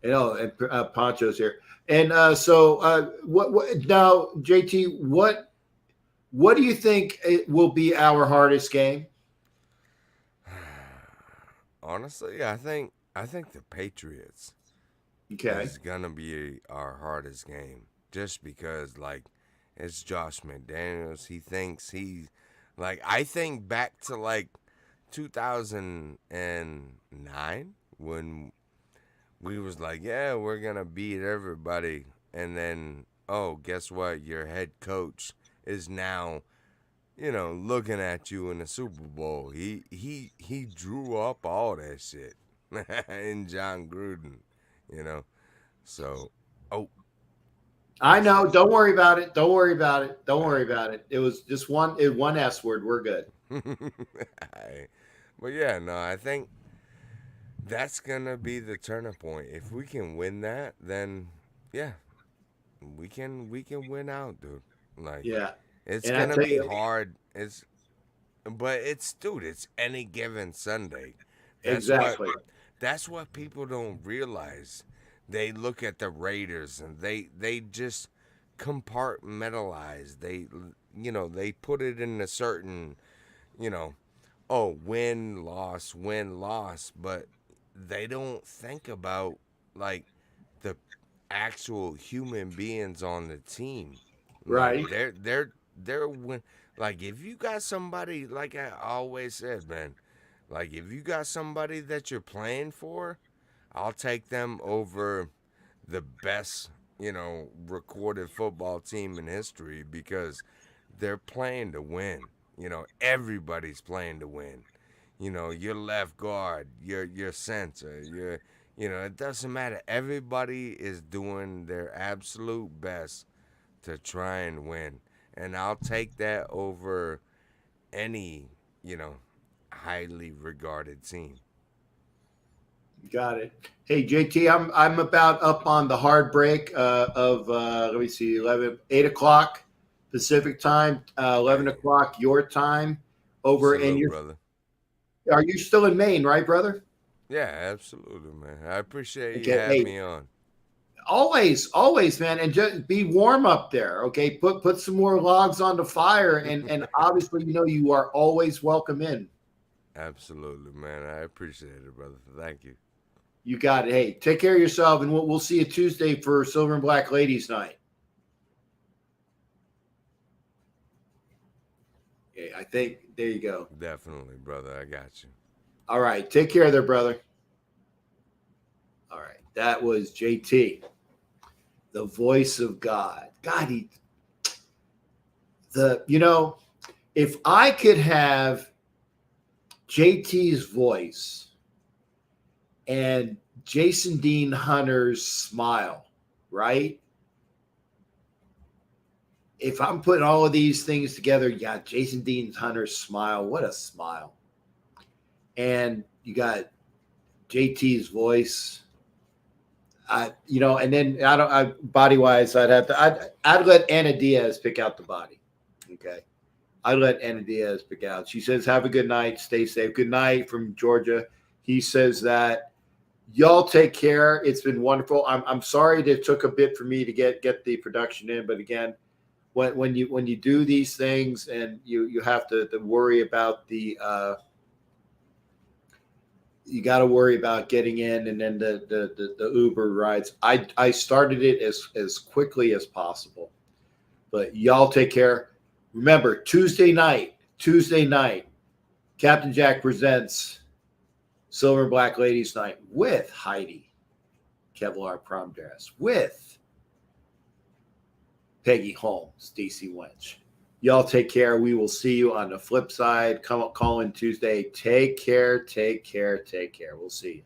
You know, and Poncho's here. And what now, JT? What do you think it will be our hardest game? Honestly, I think the Patriots is gonna be our hardest game, just because like it's Josh McDaniels. He thinks he's like, I think back to like 2009 when we was like, yeah, we're going to beat everybody. And then, oh, guess what? Your head coach is now, you know, looking at you in the Super Bowl. He drew up all that shit in John Gruden, you know. So, I know. Don't worry about it. It was just one S word. We're good. But yeah, no, I think that's gonna be the turning point. If we can win that, then yeah, we can win out, dude. Like Yeah. it's And I gonna tell be you, hard. But it's dude, it's any given Sunday. That's what exactly. that's what people don't realize. They look at the Raiders and they just compartmentalize. They put it in a certain, you know, oh, win, loss, but they don't think about like the actual human beings on the team. Like Right. they're when like if you got somebody like I always said, man, like if you got somebody that you're playing for, I'll take them over the best, recorded football team in history because they're playing to win. Everybody's playing to win. Your left guard, your center, it doesn't matter. Everybody is doing their absolute best to try and win. And I'll take that over any, highly regarded team. Got it. Hey JT, I'm about up on the hard break of let me see, 8 o'clock Pacific time, 11 o'clock your time over in Salute, your. brother. Are you still in Maine, right, brother? Yeah, absolutely, man. I appreciate you Okay. having Hey, me on. always, man, and just be warm up there. Okay, put some more logs on the fire, and obviously, you are always welcome in. Absolutely, man. I appreciate it, brother. Thank you. You got it. Hey, take care of yourself, and we'll see you Tuesday for Silver and Black Ladies Night. Okay, I think there you go. Definitely, brother. I got you. All right, take care there, brother. All right, that was JT, the voice of God. God, if I could have JT's voice and Jason Dean Hunter's smile, right? If I'm putting all of these things together, you got Jason Dean Hunter's smile. What a smile. And you got JT's voice. And then body wise, I'd let Anna Diaz pick out the body. Okay. I'd let Anna Diaz pick out. She says, have a good night. Stay safe. Good night from Georgia. He says that y'all take care. It's been wonderful. I'm sorry that it took a bit for me to get the production in, but again, when you do these things and you have to worry about the you got to worry about getting in and then the Uber rides. I started it as quickly as possible, but y'all take care. Remember, Tuesday night, Captain Jack presents Silver and Black Ladies Night with Heidi, Kevlar prom dress, with Peggy Holmes, DC Wench. Y'all take care. We will see you on the flip side. Call in Tuesday. Take care. We'll see you.